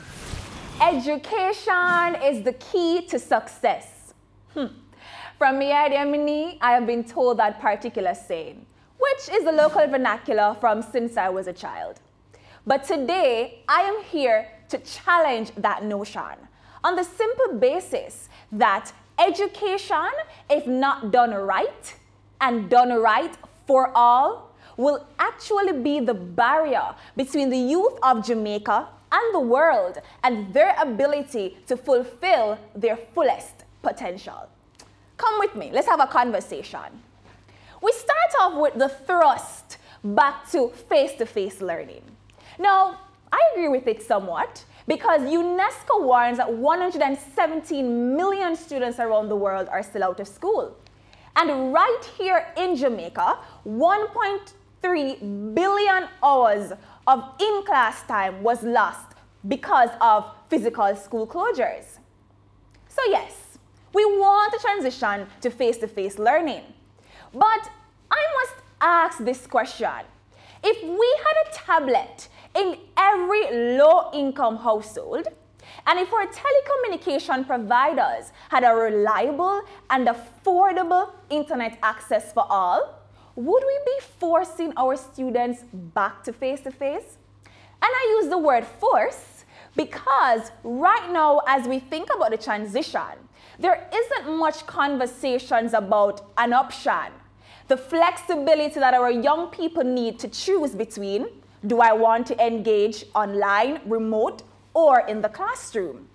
Education is the key to success. From Miadi, I have been told that particular saying, which is the local vernacular from since I was a child. But today, I am here to challenge that notion on the simple basis that education, if not done right and done right for all, will actually be the barrier between the youth of Jamaica and the world and their ability to fulfill their fullest potential. Come with me, let's have a conversation. We start off with the thrust back to face-to-face learning. Now, I agree with it somewhat because UNESCO warns that 117 million students around the world are still out of school. And right here in Jamaica, 1.3 billion hours of in-class time was lost because of physical school closures. So yes, we want to transition to face-to-face learning. But I must ask this question. If we had a tablet in every low-income household, and if our telecommunication providers had a reliable and affordable internet access for all, would we be forcing our students back to face-to-face? And I use the word force because right now, as we think about the transition, there isn't much conversations about an option. the flexibility that our young people need to choose between, do I want to engage online, remote, or in the classroom?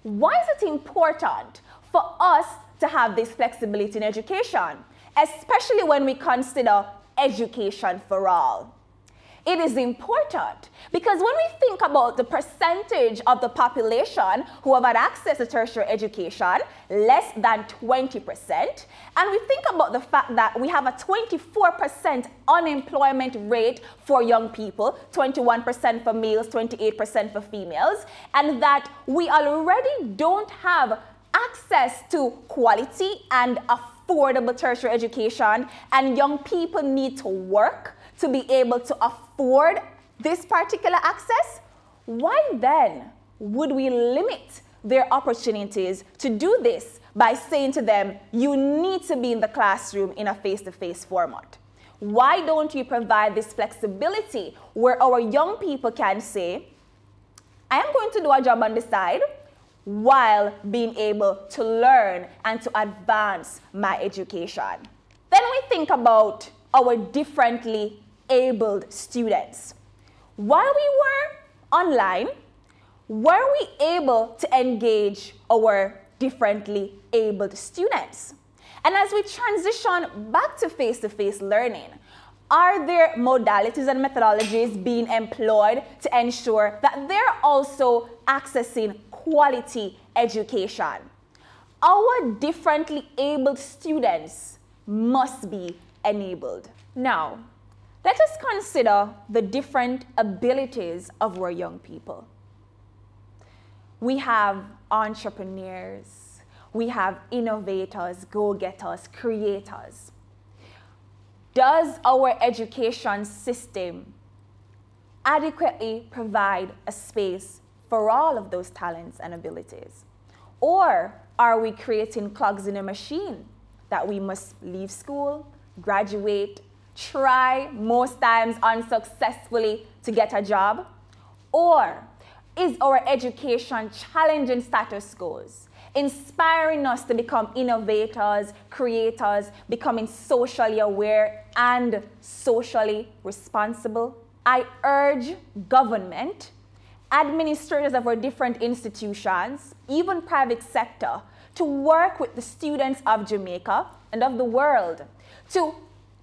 Why is it important for us to have this flexibility in education, especially when we consider education for all? It is important because when we think about the percentage of the population who have had access to tertiary education, less than 20%, and we think about the fact that we have a 24% unemployment rate for young people, 21% for males, 28% for females, and that we already don't have access to quality and affordable tertiary education, and young people need to work to be able to afford this particular access, why then would we limit their opportunities to do this by saying to them, you need to be in the classroom in a face-to-face format? Why don't you provide this flexibility where our young people can say, I am going to do a job on the side while being able to learn and to advance my education? Then we think about our differently abled students. While we were online, were we able to engage our differently abled students? And as we transition back to face-to-face learning, are there modalities and methodologies being employed to ensure that they're also accessing quality education? Our differently abled students must be enabled. Now, let us consider the different abilities of our young people. We have entrepreneurs, we have innovators, go-getters, creators. Does our education system adequately provide a space for all of those talents and abilities? Or are we creating clogs in a machine that we must leave school, graduate, try, most times unsuccessfully, to get a job? Or is our education challenging status quos, inspiring us to become innovators, creators, becoming socially aware and socially responsible? I urge government, administrators of our different institutions, even private sector, to work with the students of Jamaica and of the world to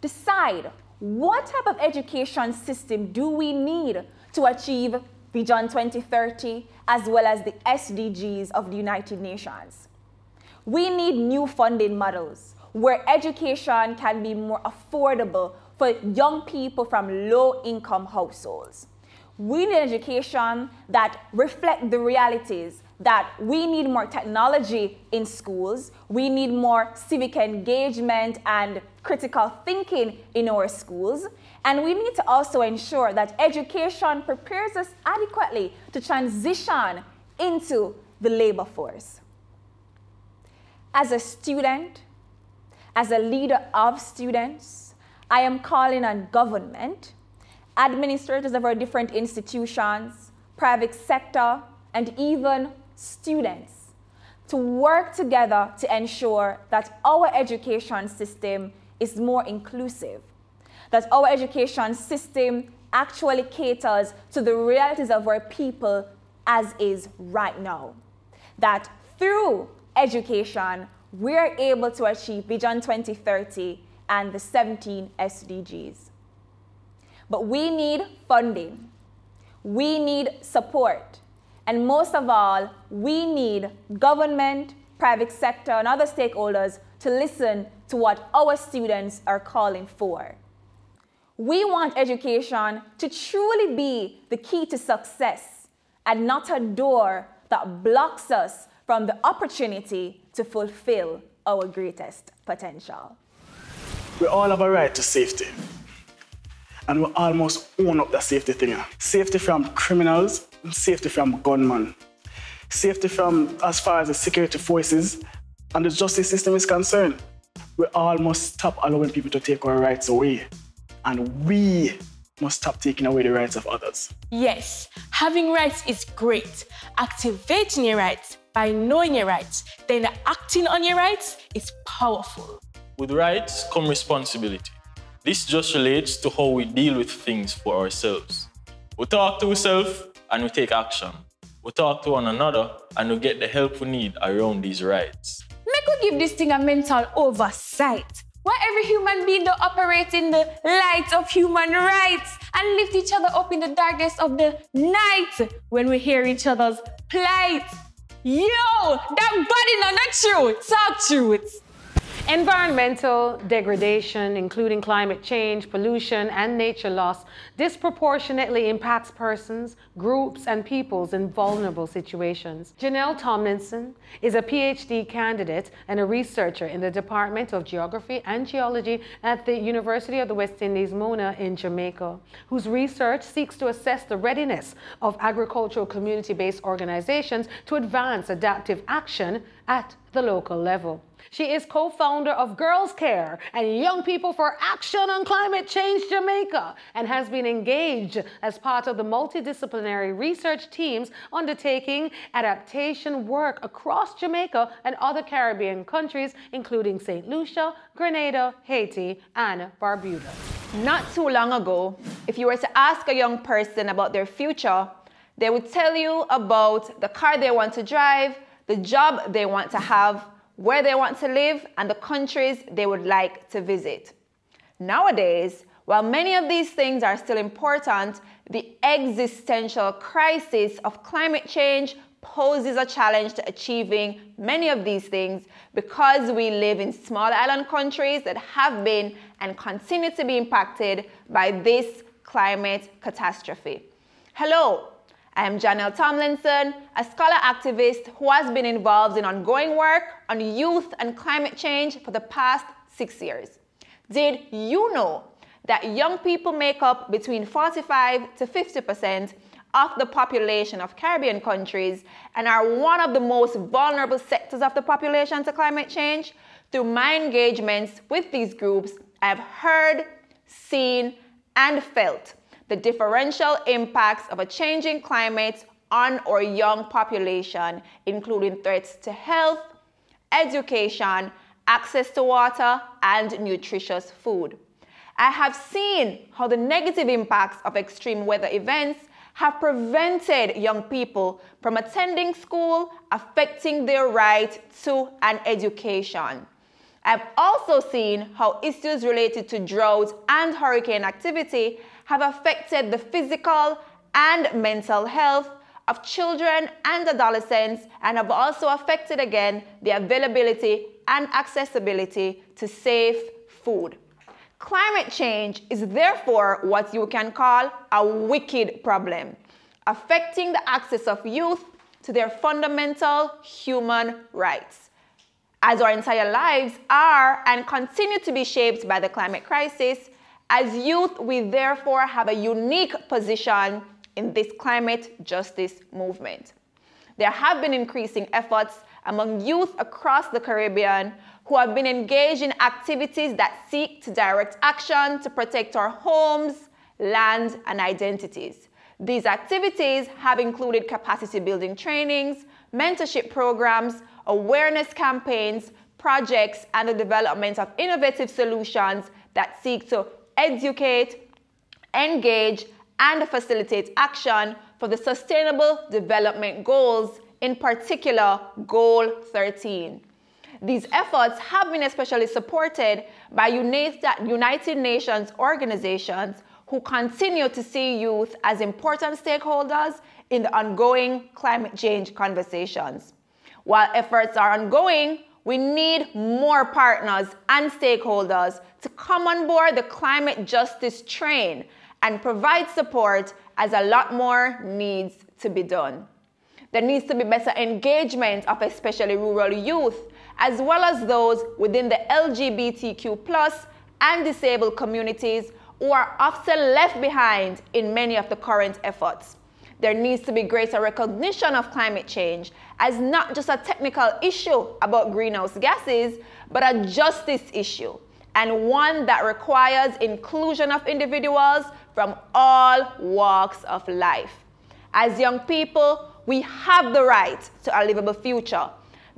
decide what type of education system do we need to achieve Vision 2030 as well as the SDGs of the United Nations. We need new funding models where education can be more affordable for young people from low-income households. We need education that reflects the realities that we need more technology in schools, we need more civic engagement and critical thinking in our schools, and we need to also ensure that education prepares us adequately to transition into the labor force. As a student, as a leader of students, I am calling on government, administrators of our different institutions, private sector, and even students to work together to ensure that our education system is more inclusive, that our education system actually caters to the realities of our people as is right now. That through education, we're able to achieve Vision 2030 and the 17 SDGs. But we need funding, we need support, and most of all, we need government, private sector, and other stakeholders to listen to what our students are calling for. We want education to truly be the key to success and not a door that blocks us from the opportunity to fulfill our greatest potential. We all have a right to safety. And we almost own up the safety thing. Safety from criminals, and safety from gunmen. Safety from as far as the security forces and the justice system is concerned. We all must stop allowing people to take our rights away. And we must stop taking away the rights of others. Yes, having rights is great. Activating your rights by knowing your rights, then acting on your rights is powerful. With rights come responsibility. This just relates to how we deal with things for ourselves. We talk to ourselves and we take action. We talk to one another and we get the help we need around these rights. Make we give this thing a mental oversight. Why every human being do operate in the light of human rights and lift each other up in the darkness of the night when we hear each other's plight. Yo, that body not true. Talk truth. Environmental degradation, including climate change, pollution, and nature loss, disproportionately impacts persons, groups, and peoples in vulnerable situations. Janelle Tomlinson is a PhD candidate and a researcher in the Department of Geography and Geology at the University of the West Indies, Mona, in Jamaica, whose research seeks to assess the readiness of agricultural community-based organizations to advance adaptive action at the local level. She is co-founder of Girls Care and Young People for Action on Climate Change Jamaica and has been engaged as part of the multidisciplinary research teams undertaking adaptation work across Jamaica and other Caribbean countries, including St. Lucia, Grenada, Haiti, and Barbuda. Not too long ago, if you were to ask a young person about their future, they would tell you about the car they want to drive, the job they want to have, where they want to live, and the countries they would like to visit. Nowadays, while many of these things are still important, the existential crisis of climate change poses a challenge to achieving many of these things because we live in small island countries that have been and continue to be impacted by this climate catastrophe. Hello. I am Janelle Tomlinson, a scholar activist who has been involved in ongoing work on youth and climate change for the past 6 years. Did you know that young people make up between 45 to 50% of the population of Caribbean countries and are one of the most vulnerable sectors of the population to climate change? Through my engagements with these groups, I have heard, seen, and felt the differential impacts of a changing climate on our young population, including threats to health, education, access to water, and nutritious food. I have seen how the negative impacts of extreme weather events have prevented young people from attending school, affecting their right to an education. I've also seen how issues related to drought and hurricane activity have affected the physical and mental health of children and adolescents and have also affected again the availability and accessibility to safe food. Climate change is therefore what you can call a wicked problem, affecting the access of youth to their fundamental human rights. As our entire lives are and continue to be shaped by the climate crisis, as youth, we therefore have a unique position in this climate justice movement. There have been increasing efforts among youth across the Caribbean who have been engaged in activities that seek to direct action to protect our homes, land, and identities. These activities have included capacity building trainings, mentorship programs, awareness campaigns, projects, and the development of innovative solutions that seek to educate, engage, and facilitate action for the Sustainable Development Goals, in particular, Goal 13. These efforts have been especially supported by United Nations organizations who continue to see youth as important stakeholders in the ongoing climate change conversations. While efforts are ongoing, we need more partners and stakeholders to come on board the climate justice train and provide support, as a lot more needs to be done. There needs to be better engagement of especially rural youth, as well as those within the LGBTQ+ and disabled communities who are often left behind in many of the current efforts. There needs to be greater recognition of climate change as not just a technical issue about greenhouse gases, but a justice issue, and one that requires inclusion of individuals from all walks of life. As young people, we have the right to a livable future.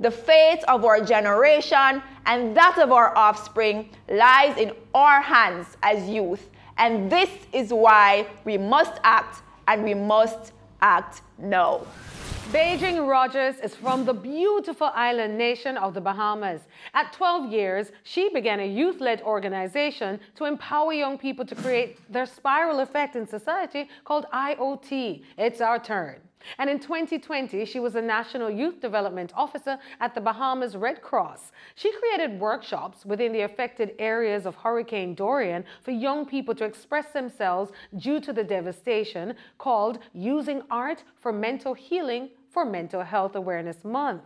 The fate of our generation and that of our offspring lies in our hands as youth. And this is why we must act, and we must act now. Beijing Rogers is from the beautiful island nation of the Bahamas. At 12 years, she began a youth-led organization to empower young people to create their spiral effect in society called IoT. It's our turn. And in 2020, she was a National Youth Development Officer at the Bahamas Red Cross. She created workshops within the affected areas of Hurricane Dorian for young people to express themselves due to the devastation, called Using Art for Mental Healing for Mental Health Awareness Month.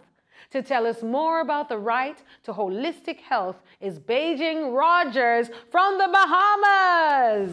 To tell us more about the right to holistic health is Beijing Rogers from the Bahamas.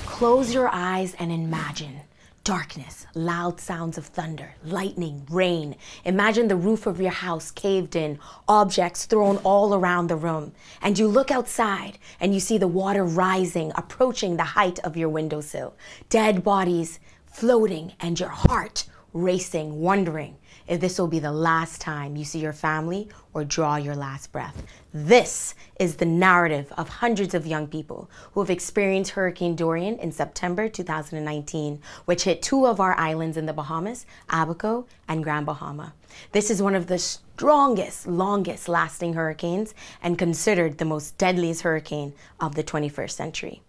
Close your eyes and imagine. Darkness, loud sounds of thunder, lightning, rain. Imagine the roof of your house caved in, objects thrown all around the room. And you look outside and you see the water rising, approaching the height of your windowsill. Dead bodies floating and your heart racing, wondering if this will be the last time you see your family or draw your last breath. This is the narrative of hundreds of young people who have experienced Hurricane Dorian in September 2019, which hit two of our islands in the Bahamas, Abaco and Grand Bahama. This is one of the strongest, longest lasting hurricanes and considered the most deadliest hurricane of the 21st century.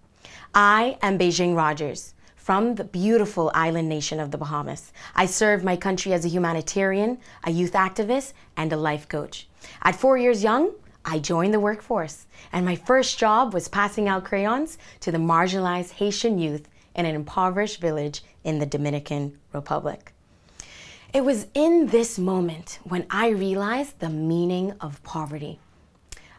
I am Beijing Rogers, from the beautiful island nation of the Bahamas. I served my country as a humanitarian, a youth activist, and a life coach. At 4 years young, I joined the workforce, and my first job was passing out crayons to the marginalized Haitian youth in an impoverished village in the Dominican Republic. It was in this moment when I realized the meaning of poverty.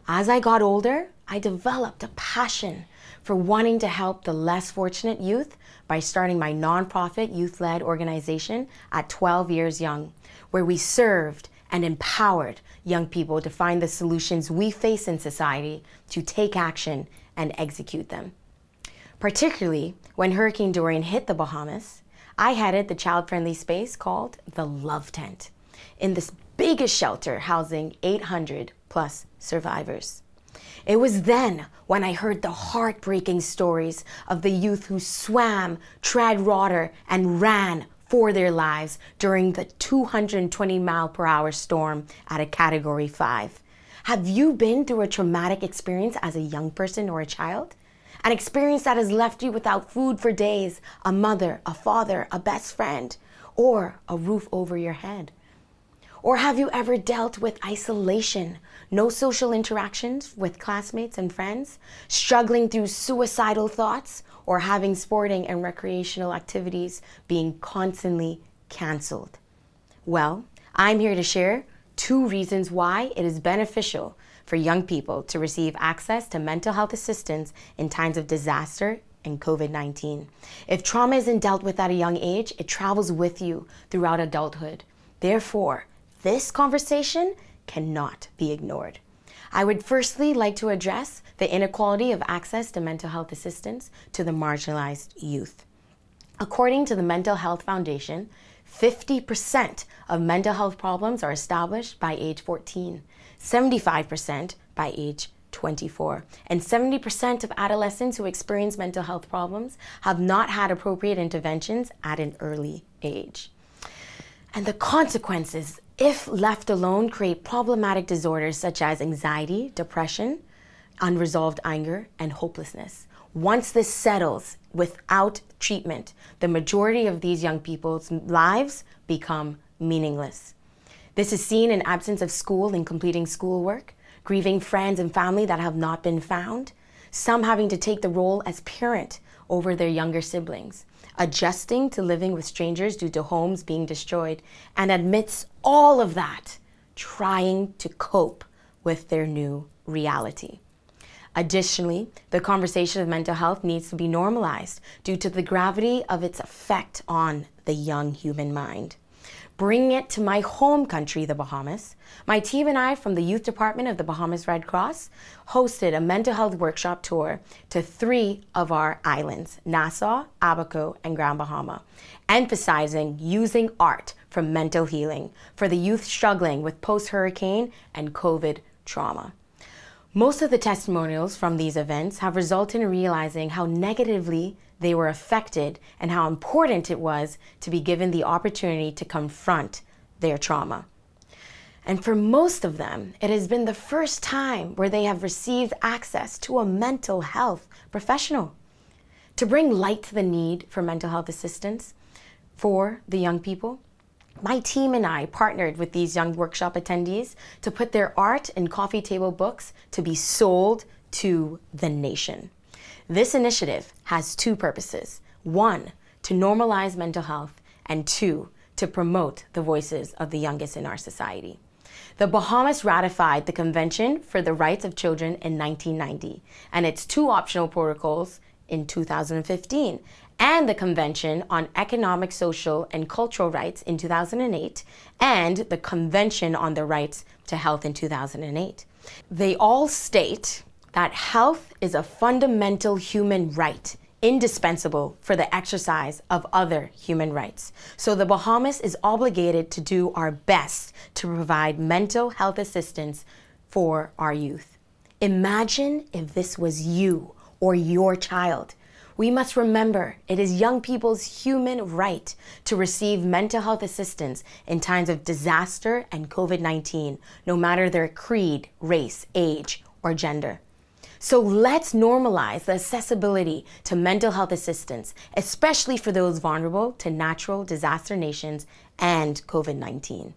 As I got older, I developed a passion for wanting to help the less fortunate youth by starting my nonprofit youth-led organization at 12 years young, where we served and empowered young people to find the solutions we face in society, to take action and execute them. Particularly when Hurricane Dorian hit the Bahamas, I headed the child-friendly space called the Love Tent, in this biggest shelter housing 800 plus survivors. It was then when I heard the heartbreaking stories of the youth who swam, tread water, and ran for their lives during the 220-mile-per-hour storm at a Category 5. Have you been through a traumatic experience as a young person or a child? An experience that has left you without food for days, a mother, a father, a best friend, or a roof over your head? Or have you ever dealt with isolation, no social interactions with classmates and friends, struggling through suicidal thoughts, or having sporting and recreational activities being constantly canceled? Well, I'm here to share 2 reasons why it is beneficial for young people to receive access to mental health assistance in times of disaster and COVID-19. If trauma isn't dealt with at a young age, it travels with you throughout adulthood. Therefore, this conversation cannot be ignored. I would firstly like to address the inequality of access to mental health assistance to the marginalized youth. According to the Mental Health Foundation, 50% of mental health problems are established by age 14, 75% by age 24, and 70% of adolescents who experience mental health problems have not had appropriate interventions at an early age. And the consequences, if left alone, create problematic disorders such as anxiety, depression, unresolved anger, and hopelessness. Once this settles without treatment, the majority of these young people's lives become meaningless. This is seen in absence of school and completing schoolwork, grieving friends and family that have not been found, some having to take the role as parent over their younger siblings, adjusting to living with strangers due to homes being destroyed, and amidst all of that, trying to cope with their new reality. Additionally, the conversation of mental health needs to be normalized due to the gravity of its effect on the young human mind. bringing it to my home country, the Bahamas, my team and I from the Youth Department of the Bahamas Red Cross hosted a mental health workshop tour to 3 of our islands, Nassau, Abaco, and Grand Bahama, emphasizing using art for mental healing for the youth struggling with post-hurricane and COVID trauma. Most of the testimonials from these events have resulted in realizing how negatively they were affected and how important it was to be given the opportunity to confront their trauma. And for most of them, it has been the first time where they have received access to a mental health professional. To bring light to the need for mental health assistance for the young people, my team and I partnered with these young workshop attendees to put their art and coffee table books to be sold to the nation. This initiative has 2 purposes. 1, to normalize mental health, and 2, to promote the voices of the youngest in our society. The Bahamas ratified the Convention for the Rights of Children in 1990 and its 2 optional protocols in 2015, and the Convention on Economic, Social, and Cultural Rights in 2008, and the Convention on the Rights to Health in 2008. They all state that health is a fundamental human right, indispensable for the exercise of other human rights. So the Bahamas is obligated to do our best to provide mental health assistance for our youth. Imagine if this was you or your child. We must remember it is young people's human right to receive mental health assistance in times of disaster and COVID-19, no matter their creed, race, age, or gender. So let's normalize the accessibility to mental health assistance, especially for those vulnerable to natural disaster nations and COVID-19.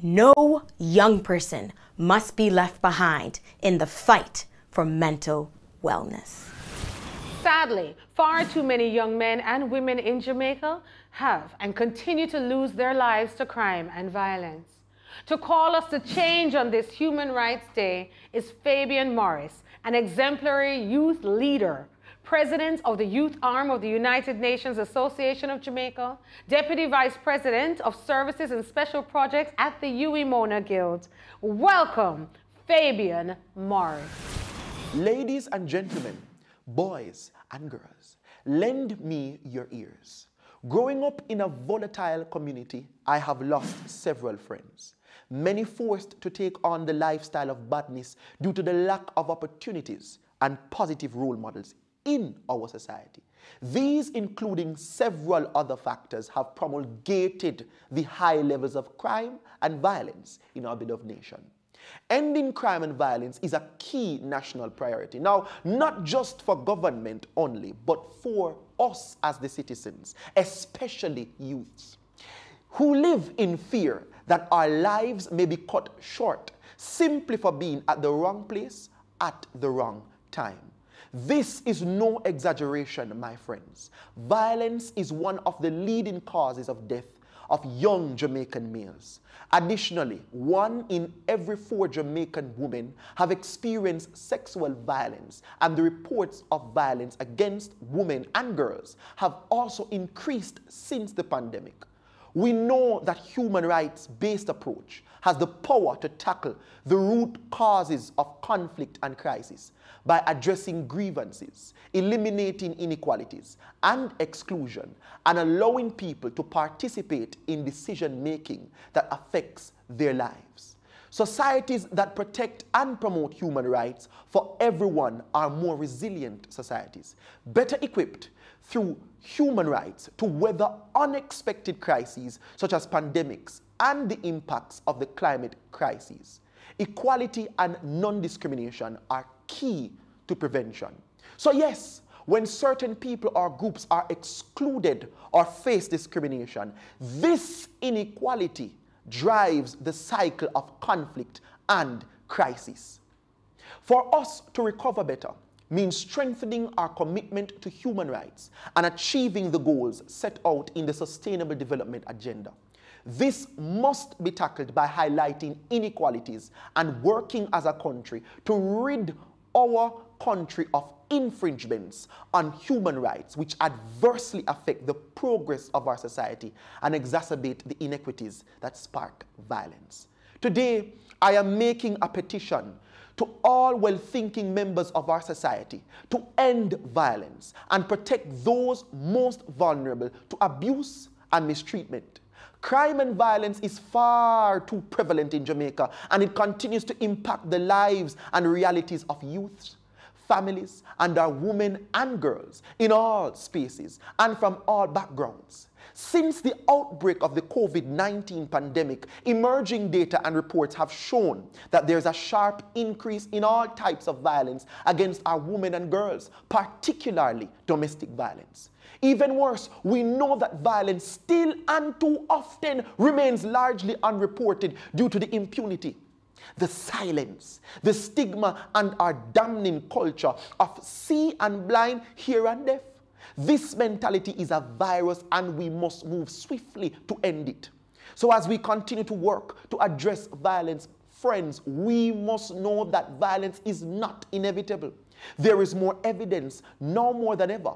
No young person must be left behind in the fight for mental wellness. Sadly, far too many young men and women in Jamaica have and continue to lose their lives to crime and violence. To call us to change on this Human Rights Day is Fabian Morris, an exemplary youth leader, President of the Youth Arm of the United Nations Association of Jamaica, Deputy Vice President of Services and Special Projects at the Huey Mona Guild. Welcome, Fabian Morris. Ladies and gentlemen, boys and girls, lend me your ears. Growing up in a volatile community, I have lost several friends. Many forced to take on the lifestyle of badness due to the lack of opportunities and positive role models in our society. These, including several other factors, have promulgated the high levels of crime and violence in our beloved nation. Ending crime and violence is a key national priority. Now, not just for government only, but for us as the citizens, especially youths, who live in fear that our lives may be cut short simply for being at the wrong place at the wrong time. This is no exaggeration, my friends. Violence is one of the leading causes of death of young Jamaican males. Additionally, 1 in every 4 Jamaican women have experienced sexual violence, and the reports of violence against women and girls have also increased since the pandemic. We know that human rights-based approach has the power to tackle the root causes of conflict and crisis by addressing grievances, eliminating inequalities and exclusion, and allowing people to participate in decision-making that affects their lives. Societies that protect and promote human rights for everyone are more resilient societies, better equipped through human rights to weather unexpected crises such as pandemics and the impacts of the climate crisis. Equality and non-discrimination are key to prevention. So yes, when certain people or groups are excluded or face discrimination, this inequality drives the cycle of conflict and crisis. For us to recover better means strengthening our commitment to human rights and achieving the goals set out in the Sustainable Development Agenda. This must be tackled by highlighting inequalities and working as a country to rid our country of infringements on human rights which adversely affect the progress of our society and exacerbate the inequities that spark violence. Today, I am making a petition to all well-thinking members of our society to end violence and protect those most vulnerable to abuse and mistreatment. Crime and violence is far too prevalent in Jamaica, and it continues to impact the lives and realities of youths, families, and our women and girls in all spaces and from all backgrounds. Since the outbreak of the COVID-19 pandemic, emerging data and reports have shown that there's a sharp increase in all types of violence against our women and girls, particularly domestic violence. Even worse, we know that violence still and too often remains largely unreported due to the impunity, the silence, the stigma, and our damning culture of see and blind, hear and deaf. This mentality is a virus, and we must move swiftly to end it. So as we continue to work to address violence, friends, we must know that violence is not inevitable. There is more evidence now more than ever.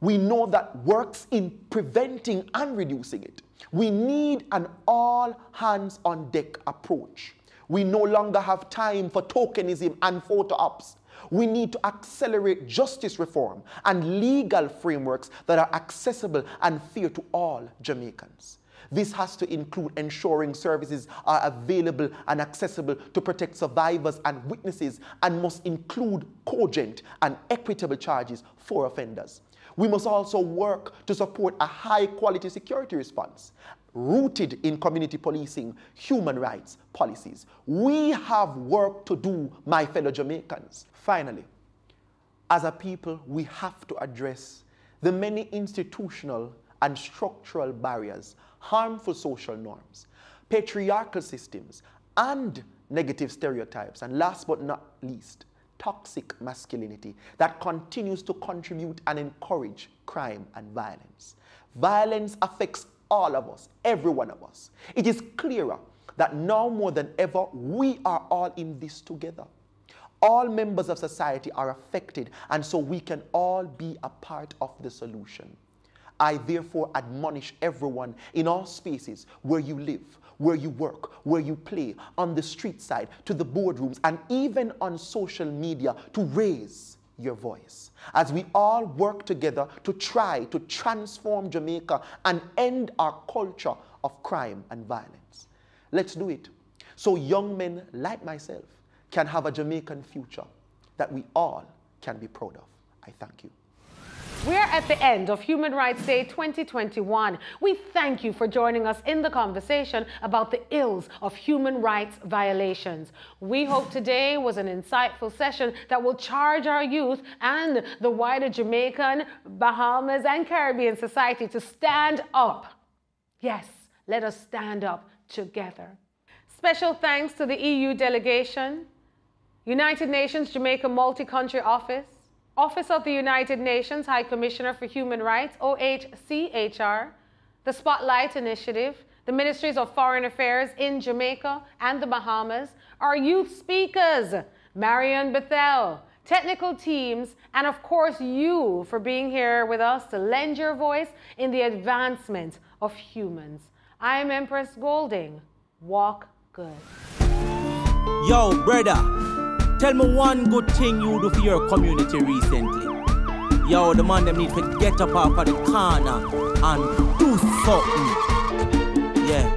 We know that works in preventing and reducing it. We need an all-hands-on-deck approach. We no longer have time for tokenism and photo ops. We need to accelerate justice reform and legal frameworks that are accessible and fair to all Jamaicans. This has to include ensuring services are available and accessible to protect survivors and witnesses, and must include cogent and equitable charges for offenders. We must also work to support a high-quality security response rooted in community policing, human rights policies. We have work to do, my fellow Jamaicans. Finally, as a people, we have to address the many institutional and structural barriers, harmful social norms, patriarchal systems, and negative stereotypes, and last but not least, toxic masculinity that continues to contribute and encourage crime and violence. Violence affects all of us, every one of us. It is clearer that now more than ever, we are all in this together. All members of society are affected, and so we can all be a part of the solution. I therefore admonish everyone in all spaces where you live, where you work, where you play, on the street side, to the boardrooms, and even on social media, to raise your voice as we all work together to try to transform Jamaica and end our culture of crime and violence. Let's do it so young men like myself can have a Jamaican future that we all can be proud of. I thank you. We're at the end of Human Rights Day 2021. We thank you for joining us in the conversation about the ills of human rights violations. We hope today was an insightful session that will charge our youth and the wider Jamaican, Bahamas, and Caribbean society to stand up. Yes, let us stand up together. Special thanks to the EU delegation, United Nations Jamaica Multi-Country Office, Office of the United Nations High Commissioner for Human Rights, OHCHR, the Spotlight Initiative, the Ministries of Foreign Affairs in Jamaica and the Bahamas, our youth speakers, Marion Bethel, technical teams, and of course you for being here with us to lend your voice in the advancement of humans. I'm Empress Golding. Walk good. Yo, brother. Tell me one good thing you do for your community recently. Yo, the man them need to get up off of the corner and do something. Yeah.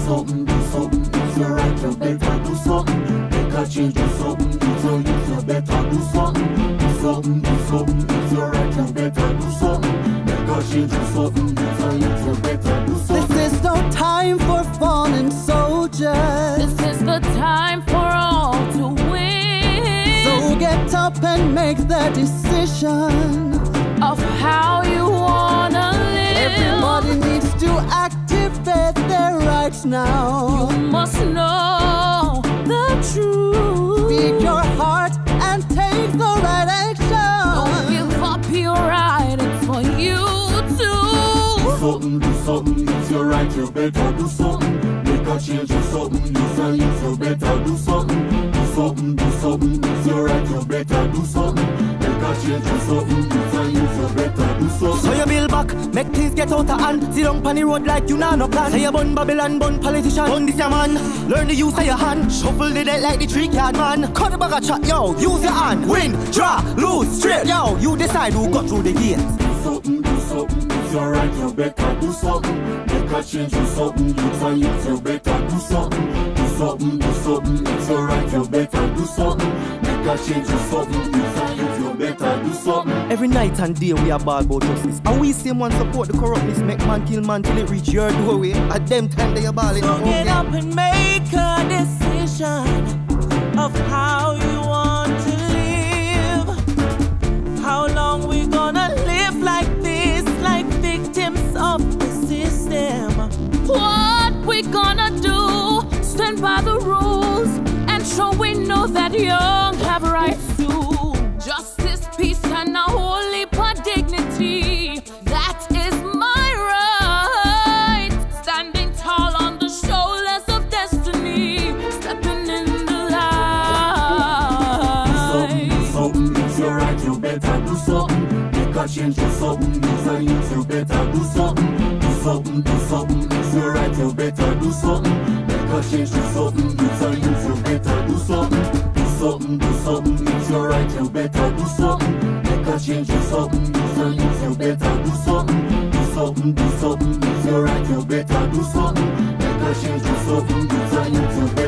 Something, do something. If you're right, you better do something. Make a change, do something. If you're youth, you better do something. Do something, do something. If you're right, you better do something. Make a change, do something. If you're youth, you better do something. This is no time for fallen soldiers. This is the time for all to win. So get up and make the decision of how you wanna live. Everybody needs to activate their rights now. You must know the truth. Speak your heart and take the right action. Don't give up your right, it's for you to do something, do something. If you're right, you better do something. Make a change, do something. You say you better do something. Do something, do something. change, do something. It's a youth, you better do something. So you build back, make things get out of hand. Sit down pon the road like you nah no plan. Say you bun Babylon, bun politician, bun this your man. Learn the use of your hand, shuffle the deck like the 3-card man. Cut the bag of chat, yo, use your hand. Win, draw, lose, straight, yo, you decide who got through the gate. Do something, it's alright, you better do something. Make a change, do something, youth and youth, you better do something. Do something, it's alright, you better do something. Make a change, do something, youth and youth, you better do something. Every night and day we are bad about justice. And we same one support the corruptness, make man kill man till it reach your doorway. At them time they are balling. So get up and make a decision of how you want to live. How long we gonna live like this, like victims of the system? What we gonna do? Stand by the rules and show we know that young have rights too. Justice, peace, and a holy dignity. That is my right. Standing tall on the shoulders of destiny. Stepping in the light. Do something, it's your right, you better do something. Make a change, do something, it's a youth, you better do something. Do something, it's your right, you better do something. Make a change, do something, it's a youth, you better do something. Do something, it's your right, you better do something. Make a change, do something, it's a youth, you better do something. Do something, it's your right, you better do something. Make a change, do something, it's a youth, you better do something.